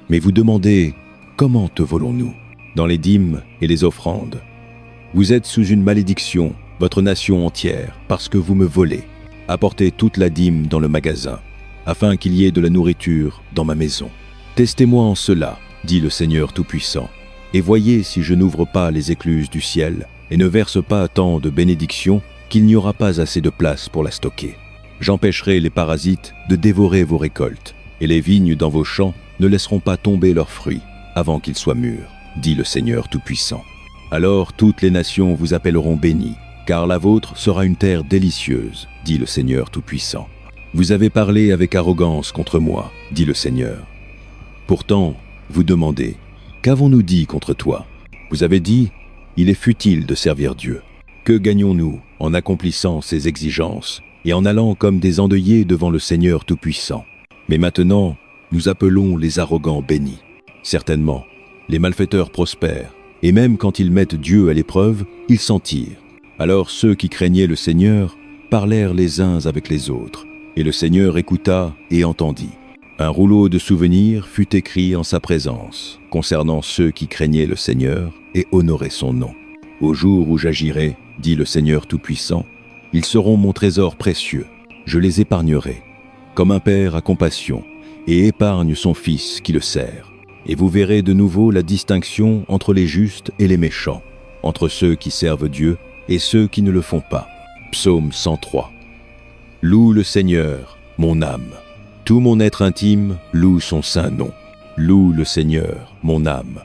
Mais vous demandez, comment te volons-nous? Dans les dîmes et les offrandes. Vous êtes sous une malédiction, votre nation entière, parce que vous me volez. Apportez toute la dîme dans le magasin, afin qu'il y ait de la nourriture dans ma maison. Testez-moi en cela, dit le Seigneur Tout-Puissant, et voyez si je n'ouvre pas les écluses du ciel et ne verse pas tant de bénédictions qu'il n'y aura pas assez de place pour la stocker. J'empêcherai les parasites de dévorer vos récoltes, et les vignes dans vos champs ne laisseront pas tomber leurs fruits avant qu'ils soient mûrs, dit le Seigneur Tout-Puissant. Alors toutes les nations vous appelleront bénis, car la vôtre sera une terre délicieuse, dit le Seigneur Tout-Puissant. Vous avez parlé avec arrogance contre moi, dit le Seigneur. Pourtant, vous demandez, qu'avons-nous dit contre toi? Vous avez dit, il est futile de servir Dieu. Que gagnons-nous en accomplissant ses exigences et en allant comme des endeuillés devant le Seigneur Tout-Puissant? Mais maintenant, nous appelons les arrogants bénis. Certainement, les malfaiteurs prospèrent, et même quand ils mettent Dieu à l'épreuve, ils s'en tirent. Alors ceux qui craignaient le Seigneur parlèrent les uns avec les autres, et le Seigneur écouta et entendit. Un rouleau de souvenirs fut écrit en sa présence, concernant ceux qui craignaient le Seigneur et honoraient son nom. Au jour où j'agirai, dit le Seigneur Tout-Puissant, ils seront mon trésor précieux, je les épargnerai. Comme un père a compassion et épargne son fils qui le sert. Et vous verrez de nouveau la distinction entre les justes et les méchants, entre ceux qui servent Dieu et ceux qui ne le font pas. Psaume 103. Loue le Seigneur, mon âme. Tout mon être intime loue son saint nom. Loue le Seigneur, mon âme,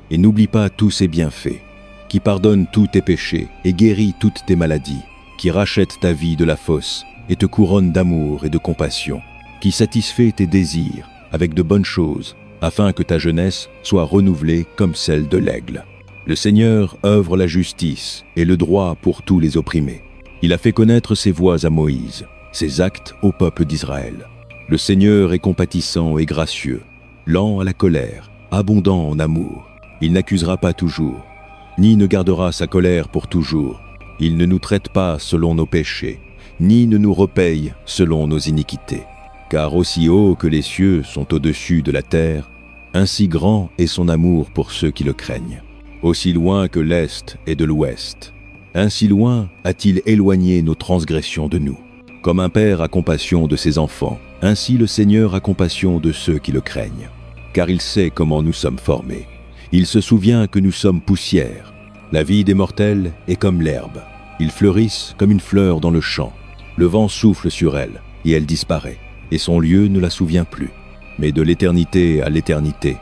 et n'oublie pas tous ses bienfaits, qui pardonne tous tes péchés et guérit toutes tes maladies, qui rachète ta vie de la fosse et te couronne d'amour et de compassion, qui satisfait tes désirs avec de bonnes choses, afin que ta jeunesse soit renouvelée comme celle de l'aigle. Le Seigneur œuvre la justice et le droit pour tous les opprimés. Il a fait connaître ses voies à Moïse, ses actes au peuple d'Israël. Le Seigneur est compatissant et gracieux, lent à la colère, abondant en amour. Il n'accusera pas toujours, ni ne gardera sa colère pour toujours. Il ne nous traite pas selon nos péchés, ni ne nous repaye selon nos iniquités. Car aussi haut que les cieux sont au-dessus de la terre, ainsi grand est son amour pour ceux qui le craignent. Aussi loin que l'Est est de l'Ouest, ainsi loin a-t-il éloigné nos transgressions de nous. Comme un père a compassion de ses enfants, ainsi le Seigneur a compassion de ceux qui le craignent. Car il sait comment nous sommes formés. Il se souvient que nous sommes poussière. La vie des mortels est comme l'herbe. Ils fleurissent comme une fleur dans le champ. Le vent souffle sur elle, et elle disparaît, et son lieu ne la souvient plus. Mais de l'éternité à l'éternité,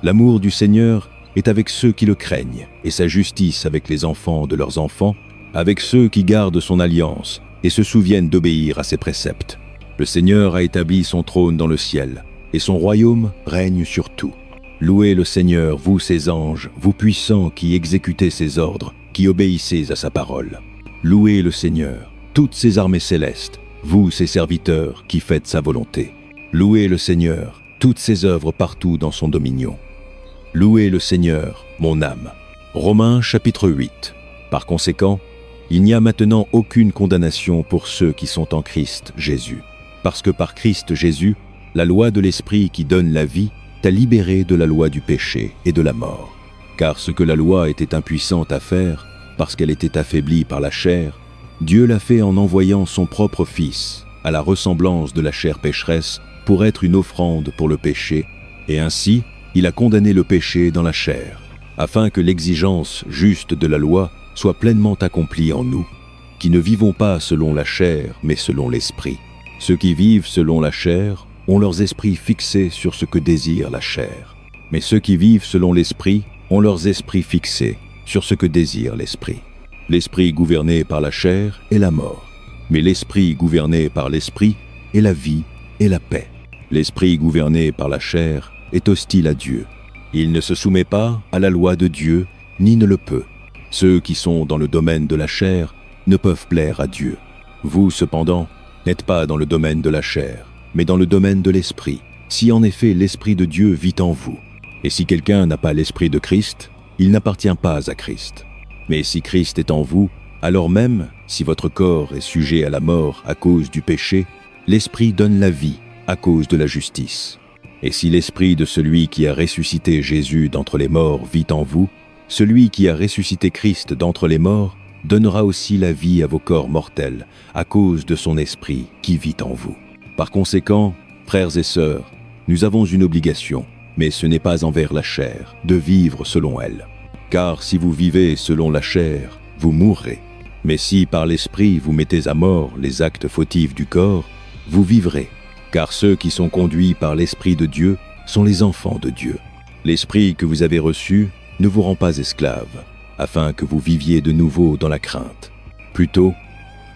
l'amour du Seigneur est avec ceux qui le craignent, et sa justice avec les enfants de leurs enfants, avec ceux qui gardent son alliance et se souviennent d'obéir à ses préceptes. Le Seigneur a établi son trône dans le ciel, et son royaume règne sur tout. Louez le Seigneur, vous ses anges, vous puissants qui exécutez ses ordres, qui obéissez à sa parole. Louez le Seigneur, toutes ses armées célestes, vous ses serviteurs qui faites sa volonté. Louez le Seigneur, toutes ses œuvres partout dans son dominion. Louez le Seigneur, mon âme. Romains chapitre 8. Par conséquent, il n'y a maintenant aucune condamnation pour ceux qui sont en Christ Jésus. Parce que par Christ Jésus, la loi de l'Esprit qui donne la vie t'a libéré de la loi du péché et de la mort. Car ce que la loi était impuissante à faire, parce qu'elle était affaiblie par la chair, Dieu l'a fait en envoyant son propre Fils, à la ressemblance de la chair pécheresse, pour être une offrande pour le péché, et ainsi, il a condamné le péché dans la chair, afin que l'exigence juste de la loi soit pleinement accomplie en nous, qui ne vivons pas selon la chair, mais selon l'Esprit. Ceux qui vivent selon la chair ont leurs esprits fixés sur ce que désire la chair. Mais ceux qui vivent selon l'Esprit ont leurs esprits fixés sur ce que désire l'Esprit. L'Esprit gouverné par la chair est la mort, mais l'Esprit gouverné par l'Esprit est la vie et la paix. L'Esprit gouverné par la chair est hostile à Dieu. Il ne se soumet pas à la loi de Dieu, ni ne le peut. Ceux qui sont dans le domaine de la chair ne peuvent plaire à Dieu. Vous, cependant, n'êtes pas dans le domaine de la chair, mais dans le domaine de l'esprit, si en effet l'Esprit de Dieu vit en vous. Et si quelqu'un n'a pas l'Esprit de Christ, il n'appartient pas à Christ. Mais si Christ est en vous, alors même, si votre corps est sujet à la mort à cause du péché, l'Esprit donne la vie à cause de la justice. Et si l'Esprit de celui qui a ressuscité Jésus d'entre les morts vit en vous, celui qui a ressuscité Christ d'entre les morts donnera aussi la vie à vos corps mortels à cause de son Esprit qui vit en vous. Par conséquent, frères et sœurs, nous avons une obligation, mais ce n'est pas envers la chair, de vivre selon elle. Car si vous vivez selon la chair, vous mourrez. Mais si par l'Esprit vous mettez à mort les actes fautifs du corps, vous vivrez. Car ceux qui sont conduits par l'Esprit de Dieu sont les enfants de Dieu. L'Esprit que vous avez reçu ne vous rend pas esclaves, afin que vous viviez de nouveau dans la crainte. Plutôt,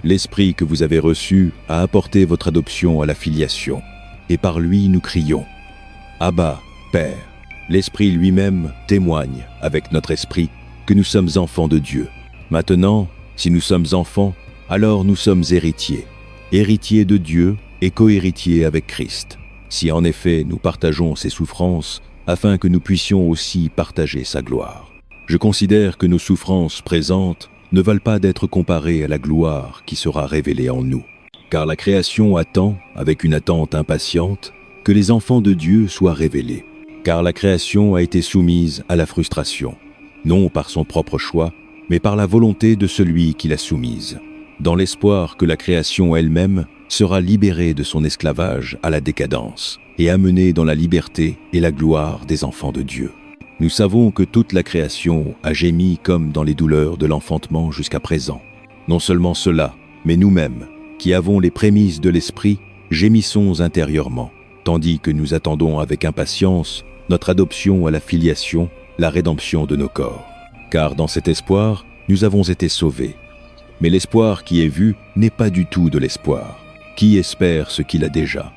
l'Esprit que vous avez reçu a apporté votre adoption à la filiation, et par lui nous crions « Abba, Père ». L'Esprit lui-même témoigne avec notre esprit que nous sommes enfants de Dieu. Maintenant, si nous sommes enfants, alors nous sommes héritiers, héritiers de Dieu et co-héritiers avec Christ. Si en effet nous partageons ses souffrances, afin que nous puissions aussi partager sa gloire. Je considère que nos souffrances présentes ne valent pas d'être comparées à la gloire qui sera révélée en nous. Car la création attend, avec une attente impatiente, que les enfants de Dieu soient révélés. Car la création a été soumise à la frustration, non par son propre choix, mais par la volonté de celui qui l'a soumise, dans l'espoir que la création elle-même sera libérée de son esclavage à la décadence et amenée dans la liberté et la gloire des enfants de Dieu. Nous savons que toute la création a gémi comme dans les douleurs de l'enfantement jusqu'à présent. Non seulement cela, mais nous-mêmes, qui avons les prémices de l'Esprit, gémissons intérieurement, tandis que nous attendons avec impatience notre adoption à la filiation, la rédemption de nos corps. Car dans cet espoir, nous avons été sauvés. Mais l'espoir qui est vu n'est pas du tout de l'espoir. Qui espère ce qu'il a déjà?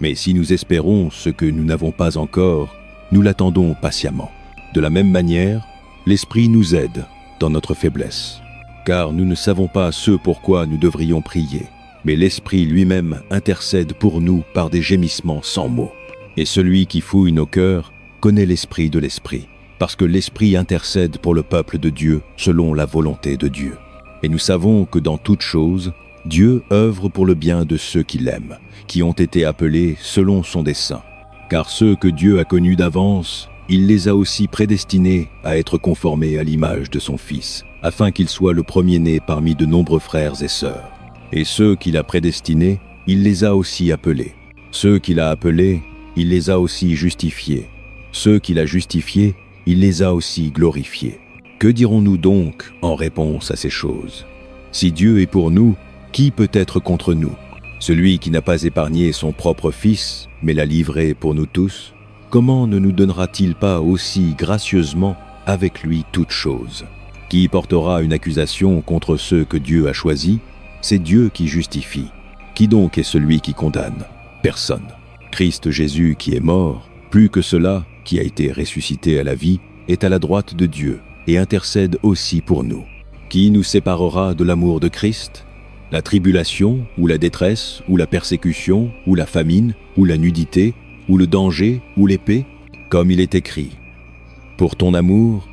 Mais si nous espérons ce que nous n'avons pas encore, nous l'attendons patiemment. De la même manière, l'Esprit nous aide dans notre faiblesse. Car nous ne savons pas ce pourquoi nous devrions prier, mais l'Esprit lui-même intercède pour nous par des gémissements sans mots. Et celui qui fouille nos cœurs connaît l'Esprit de l'Esprit, parce que l'Esprit intercède pour le peuple de Dieu selon la volonté de Dieu. Et nous savons que dans toutes choses, Dieu œuvre pour le bien de ceux qui l'aiment, qui ont été appelés selon son dessein. Car ceux que Dieu a connus d'avance, il les a aussi prédestinés à être conformés à l'image de son Fils, afin qu'il soit le premier-né parmi de nombreux frères et sœurs. Et ceux qu'il a prédestinés, il les a aussi appelés. Ceux qu'il a appelés, il les a aussi justifiés. Ceux qu'il a justifiés, il les a aussi glorifiés. Que dirons-nous donc en réponse à ces choses? Si Dieu est pour nous, qui peut être contre nous? Celui qui n'a pas épargné son propre Fils, mais l'a livré pour nous tous, comment ne nous donnera-t-il pas aussi gracieusement avec lui toutes choses? Qui portera une accusation contre ceux que Dieu a choisis? C'est Dieu qui justifie. Qui donc est celui qui condamne? Personne. Christ Jésus qui est mort, plus que cela, qui a été ressuscité à la vie, est à la droite de Dieu et intercède aussi pour nous. Qui nous séparera de l'amour de Christ? La tribulation, ou la détresse, ou la persécution, ou la famine, ou la nudité, ou le danger, ou l'épée? Comme il est écrit, « Pour ton amour,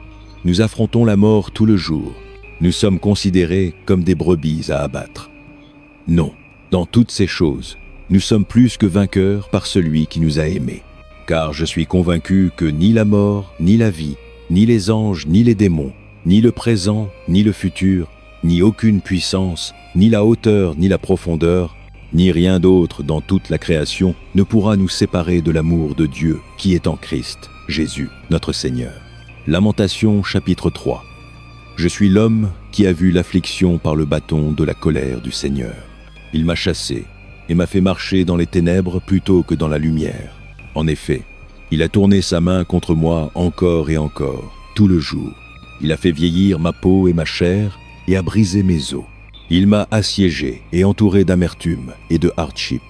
nous affrontons la mort tout le jour. Nous sommes considérés comme des brebis à abattre. » Non, dans toutes ces choses, nous sommes plus que vainqueurs par celui qui nous a aimés. Car je suis convaincu que ni la mort, ni la vie, ni les anges, ni les démons, ni le présent, ni le futur, ni aucune puissance, ni la hauteur, ni la profondeur, ni rien d'autre dans toute la création ne pourra nous séparer de l'amour de Dieu qui est en Christ, Jésus, notre Seigneur. Lamentation chapitre 3. Je suis l'homme qui a vu l'affliction par le bâton de la colère du Seigneur. Il m'a chassé et m'a fait marcher dans les ténèbres plutôt que dans la lumière. En effet, il a tourné sa main contre moi encore et encore, tout le jour. Il a fait vieillir ma peau et ma chair et a brisé mes os. Il m'a assiégé et entouré d'amertume et de hardship.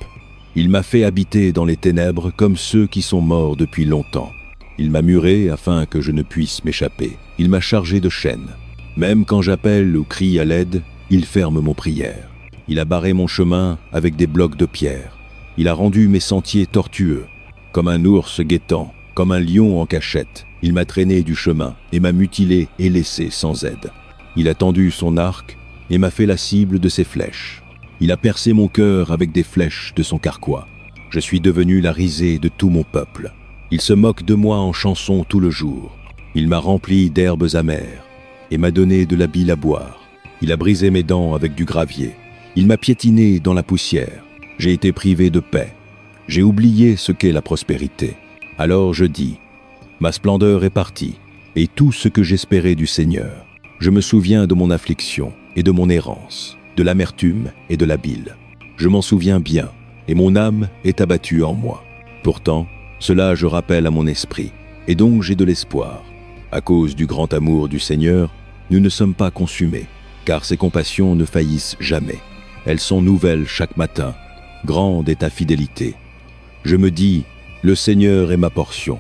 Il m'a fait habiter dans les ténèbres comme ceux qui sont morts depuis longtemps. Il m'a muré afin que je ne puisse m'échapper. Il m'a chargé de chaînes. Même quand j'appelle ou crie à l'aide, il ferme mon prière. Il a barré mon chemin avec des blocs de pierre. Il a rendu mes sentiers tortueux. Comme un ours guettant, comme un lion en cachette, il m'a traîné du chemin et m'a mutilé et laissé sans aide. Il a tendu son arc et m'a fait la cible de ses flèches. Il a percé mon cœur avec des flèches de son carquois. Je suis devenu la risée de tout mon peuple. Il se moque de moi en chansons tout le jour. Il m'a rempli d'herbes amères et m'a donné de la bile à boire. Il a brisé mes dents avec du gravier. Il m'a piétiné dans la poussière. J'ai été privé de paix. J'ai oublié ce qu'est la prospérité. Alors je dis, ma splendeur est partie, et tout ce que j'espérais du Seigneur. Je me souviens de mon affliction et de mon errance, de l'amertume et de la bile. Je m'en souviens bien, et mon âme est abattue en moi. Pourtant, cela je rappelle à mon esprit, et donc j'ai de l'espoir. À cause du grand amour du Seigneur, nous ne sommes pas consumés, car ses compassions ne faillissent jamais. Elles sont nouvelles chaque matin. Grande est ta fidélité. Je me dis, le Seigneur est ma portion.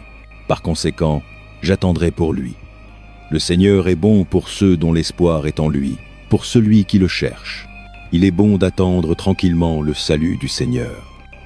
Par conséquent, j'attendrai pour lui. Le Seigneur est bon pour ceux dont l'espoir est en lui, pour celui qui le cherche. Il est bon d'attendre tranquillement le salut du Seigneur.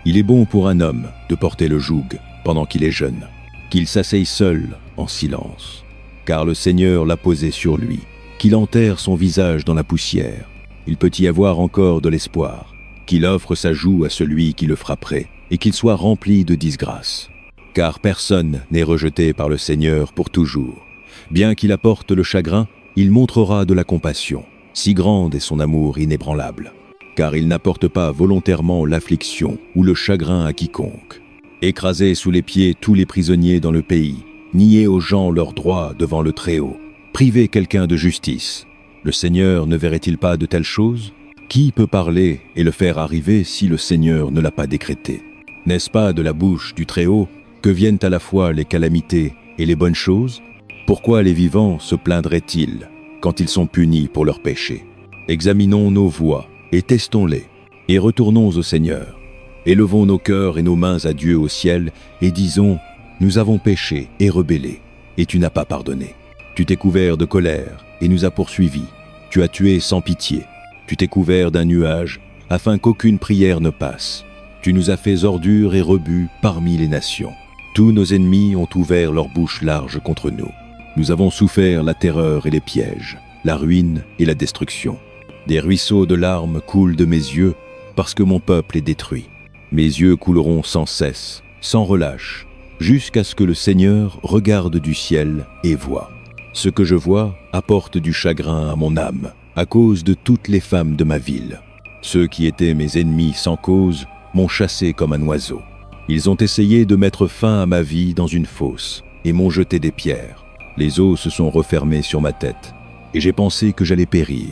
Il est bon pour un homme de porter le joug pendant qu'il est jeune, qu'il s'asseye seul en silence, car le Seigneur l'a posé sur lui, qu'il enterre son visage dans la poussière. Il peut y avoir encore de l'espoir, qu'il offre sa joue à celui qui le frapperait, et qu'il soit rempli de disgrâce. Car personne n'est rejeté par le Seigneur pour toujours. Bien qu'il apporte le chagrin, il montrera de la compassion. Si grande est son amour inébranlable. Car il n'apporte pas volontairement l'affliction ou le chagrin à quiconque. Écraser sous les pieds tous les prisonniers dans le pays, nier aux gens leurs droits devant le Très-Haut, priver quelqu'un de justice. Le Seigneur ne verrait-il pas de telles choses ? Qui peut parler et le faire arriver si le Seigneur ne l'a pas décrété ? N'est-ce pas de la bouche du Très-Haut que viennent à la fois les calamités et les bonnes choses ? Pourquoi les vivants se plaindraient-ils quand ils sont punis pour leurs péchés ? Examinons nos voies et testons-les, et retournons au Seigneur. Élevons nos cœurs et nos mains à Dieu au ciel, et disons, nous avons péché et rebellé, et tu n'as pas pardonné. Tu t'es couvert de colère et nous as poursuivis. Tu as tué sans pitié. Tu t'es couvert d'un nuage, afin qu'aucune prière ne passe. Tu nous as fait ordure et rebut parmi les nations. Tous nos ennemis ont ouvert leur bouche large contre nous. Nous avons souffert la terreur et les pièges, la ruine et la destruction. Des ruisseaux de larmes coulent de mes yeux, parce que mon peuple est détruit. Mes yeux couleront sans cesse, sans relâche, jusqu'à ce que le Seigneur regarde du ciel et voie. Ce que je vois apporte du chagrin à mon âme, à cause de toutes les femmes de ma ville. Ceux qui étaient mes ennemis sans cause m'ont chassé comme un oiseau. Ils ont essayé de mettre fin à ma vie dans une fosse et m'ont jeté des pierres. Les eaux se sont refermées sur ma tête et j'ai pensé que j'allais périr.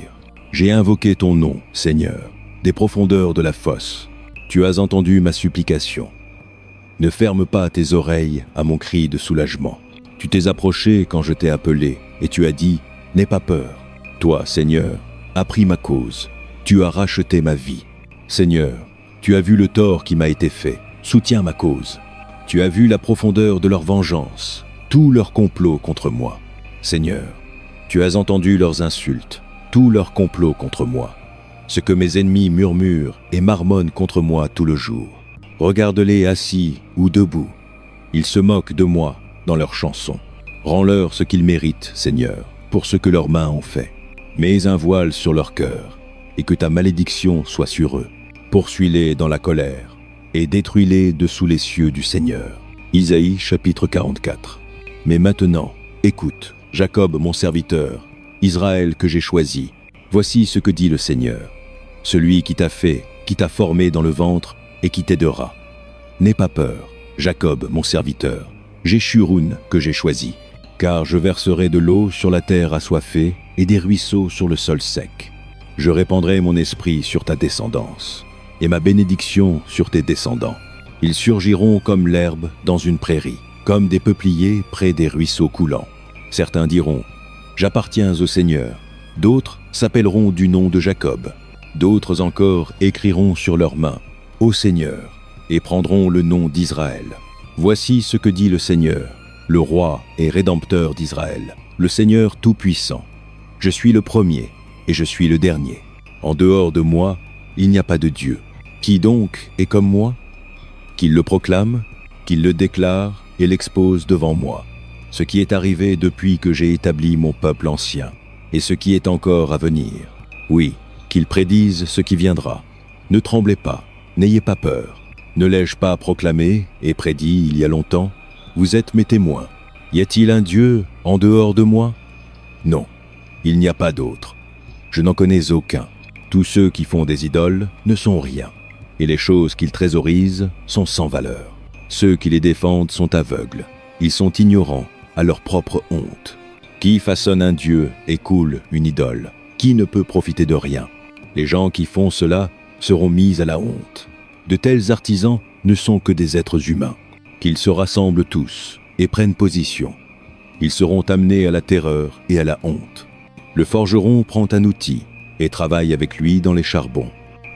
J'ai invoqué ton nom, Seigneur, des profondeurs de la fosse. Tu as entendu ma supplication. Ne ferme pas tes oreilles à mon cri de soulagement. Tu t'es approché quand je t'ai appelé et tu as dit « N'aie pas peur ». Toi, Seigneur, as pris ma cause. Tu as racheté ma vie. Seigneur, tu as vu le tort qui m'a été fait. Soutiens ma cause. Tu as vu la profondeur de leur vengeance, tout leur complot contre moi. Seigneur, tu as entendu leurs insultes, tout leur complot contre moi. Ce que mes ennemis murmurent et marmonnent contre moi tout le jour. Regarde-les assis ou debout. Ils se moquent de moi dans leurs chansons. Rends-leur ce qu'ils méritent, Seigneur, pour ce que leurs mains ont fait. Mets un voile sur leur cœur, et que ta malédiction soit sur eux. Poursuis-les dans la colère, et détruis-les dessous les cieux du Seigneur. Isaïe chapitre 44. Mais maintenant, écoute, Jacob mon serviteur, Israël que j'ai choisi. Voici ce que dit le Seigneur, celui qui t'a fait, qui t'a formé dans le ventre et qui t'aidera. N'aie pas peur, Jacob mon serviteur, Jéshurun que j'ai choisi, car je verserai de l'eau sur la terre assoiffée et des ruisseaux sur le sol sec. Je répandrai mon esprit sur ta descendance et ma bénédiction sur tes descendants. Ils surgiront comme l'herbe dans une prairie, comme des peupliers près des ruisseaux coulants. Certains diront « J'appartiens au Seigneur ». D'autres s'appelleront du nom de Jacob. D'autres encore écriront sur leurs mains « Ô Seigneur » et prendront le nom d'Israël. Voici ce que dit le Seigneur, le roi et rédempteur d'Israël, le Seigneur tout-puissant. Je suis le premier et je suis le dernier. En dehors de moi, il n'y a pas de Dieu. Qui donc est comme moi ? qu'il le proclame, qu'il le déclare et l'expose devant moi, ce qui est arrivé depuis que j'ai établi mon peuple ancien, et ce qui est encore à venir. Oui, qu'il prédise ce qui viendra. Ne tremblez pas, n'ayez pas peur. Ne l'ai-je pas proclamé et prédit il y a longtemps? Vous êtes mes témoins. Y a-t-il un Dieu en dehors de moi? Non, il n'y a pas d'autre. Je n'en connais aucun. Tous ceux qui font des idoles ne sont rien, et les choses qu'ils thésaurisent sont sans valeur. Ceux qui les défendent sont aveugles. Ils sont ignorants à leur propre honte. Qui façonne un Dieu et coule une idole? Qui ne peut profiter de rien? Les gens qui font cela seront mis à la honte. De tels artisans ne sont que des êtres humains. Qu'ils se rassemblent tous et prennent position. Ils seront amenés à la terreur et à la honte. Le forgeron prend un outil et travaille avec lui dans les charbons.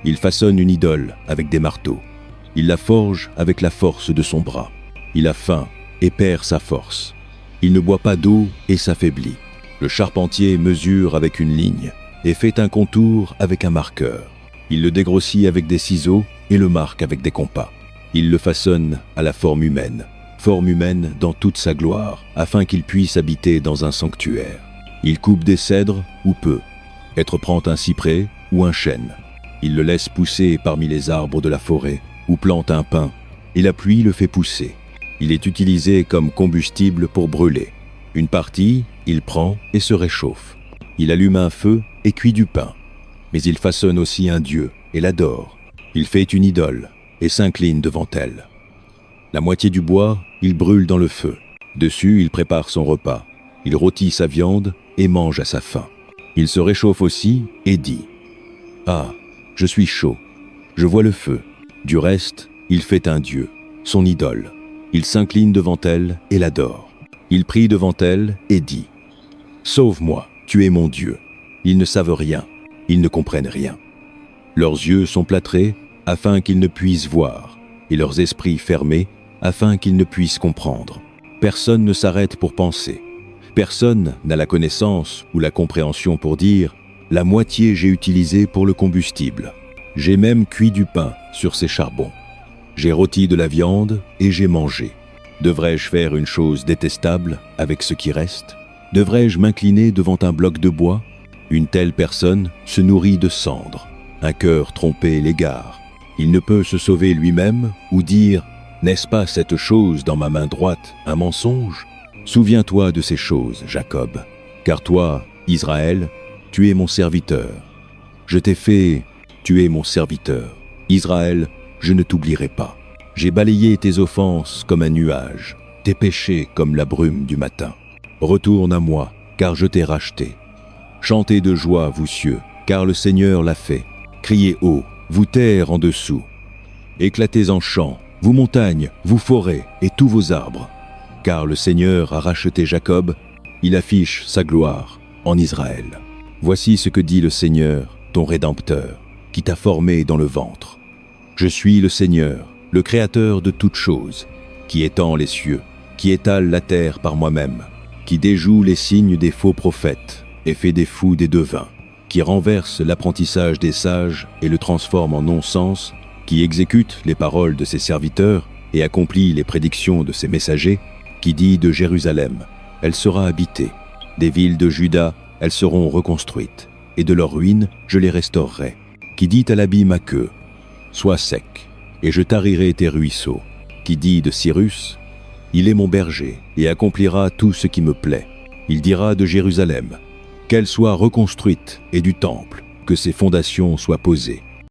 Il façonne une idole avec des marteaux. Il la forge avec la force de son bras. Il a faim et perd sa force. Il ne boit pas d'eau et s'affaiblit. Le charpentier mesure avec une ligne et fait un contour avec un marqueur. Il le dégrossit avec des ciseaux et le marque avec des compas. Il le façonne à la forme humaine dans toute sa gloire, afin qu'il puisse habiter dans un sanctuaire. Il coupe des cèdres ou peu. Être prend un cyprès ou un chêne. Il le laisse pousser parmi les arbres de la forêt ou plante un pin, et la pluie le fait pousser. Il est utilisé comme combustible pour brûler. Une partie, il prend et se réchauffe. Il allume un feu et cuit du pain. Mais il façonne aussi un dieu et l'adore. Il fait une idole et s'incline devant elle. La moitié du bois, il brûle dans le feu. Dessus, il prépare son repas. Il rôtit sa viande et mange à sa faim. Il se réchauffe aussi et dit « Ah, je suis chaud, je vois le feu. » Du reste, il fait un dieu, son idole. Il s'incline devant elle et l'adore. Il prie devant elle et dit « Sauve-moi, tu es mon Dieu. » Ils ne savent rien, ils ne comprennent rien. Leurs yeux sont plâtrés afin qu'ils ne puissent voir, et leurs esprits fermés afin qu'ils ne puissent comprendre. Personne ne s'arrête pour penser. Personne n'a la connaissance ou la compréhension pour dire « La moitié j'ai utilisé pour le combustible. J'ai même cuit du pain sur ces charbons. J'ai rôti de la viande et j'ai mangé. Devrais-je faire une chose détestable avec ce qui reste? Devrais-je m'incliner devant un bloc de bois? Une telle personne se nourrit de cendres. Un cœur trompé l'égare. Il ne peut se sauver lui-même ou dire « N'est-ce pas cette chose dans ma main droite un mensonge ?» Souviens-toi de ces choses, Jacob, car toi, Israël, tu es mon serviteur. Je t'ai fait, tu es mon serviteur. Israël, je ne t'oublierai pas. J'ai balayé tes offenses comme un nuage, tes péchés comme la brume du matin. Retourne à moi, car je t'ai racheté. Chantez de joie, vous cieux, car le Seigneur l'a fait. Criez haut, vous terres en dessous. Éclatez en chant, vous montagnes, vous forêts et tous vos arbres. Car le Seigneur a racheté Jacob, il affiche sa gloire en Israël. Voici ce que dit le Seigneur, ton Rédempteur, qui t'a formé dans le ventre. Je suis le Seigneur, le Créateur de toutes choses, qui étend les cieux, qui étale la terre par moi-même, qui déjoue les signes des faux prophètes et fait des fous des devins, qui renverse l'apprentissage des sages et le transforme en non-sens, qui exécute les paroles de ses serviteurs et accomplit les prédictions de ses messagers, qui dit de Jérusalem, elle sera habitée, des villes de Juda, elles seront reconstruites, et de leurs ruines, je les restaurerai, qui dit à l'abîme à queue, sois sec, et je tarirai tes ruisseaux, qui dit de Cyrus, il est mon berger, et accomplira tout ce qui me plaît. Il dira de Jérusalem, qu'elle soit reconstruite, et du temple, que ses fondations soient posées.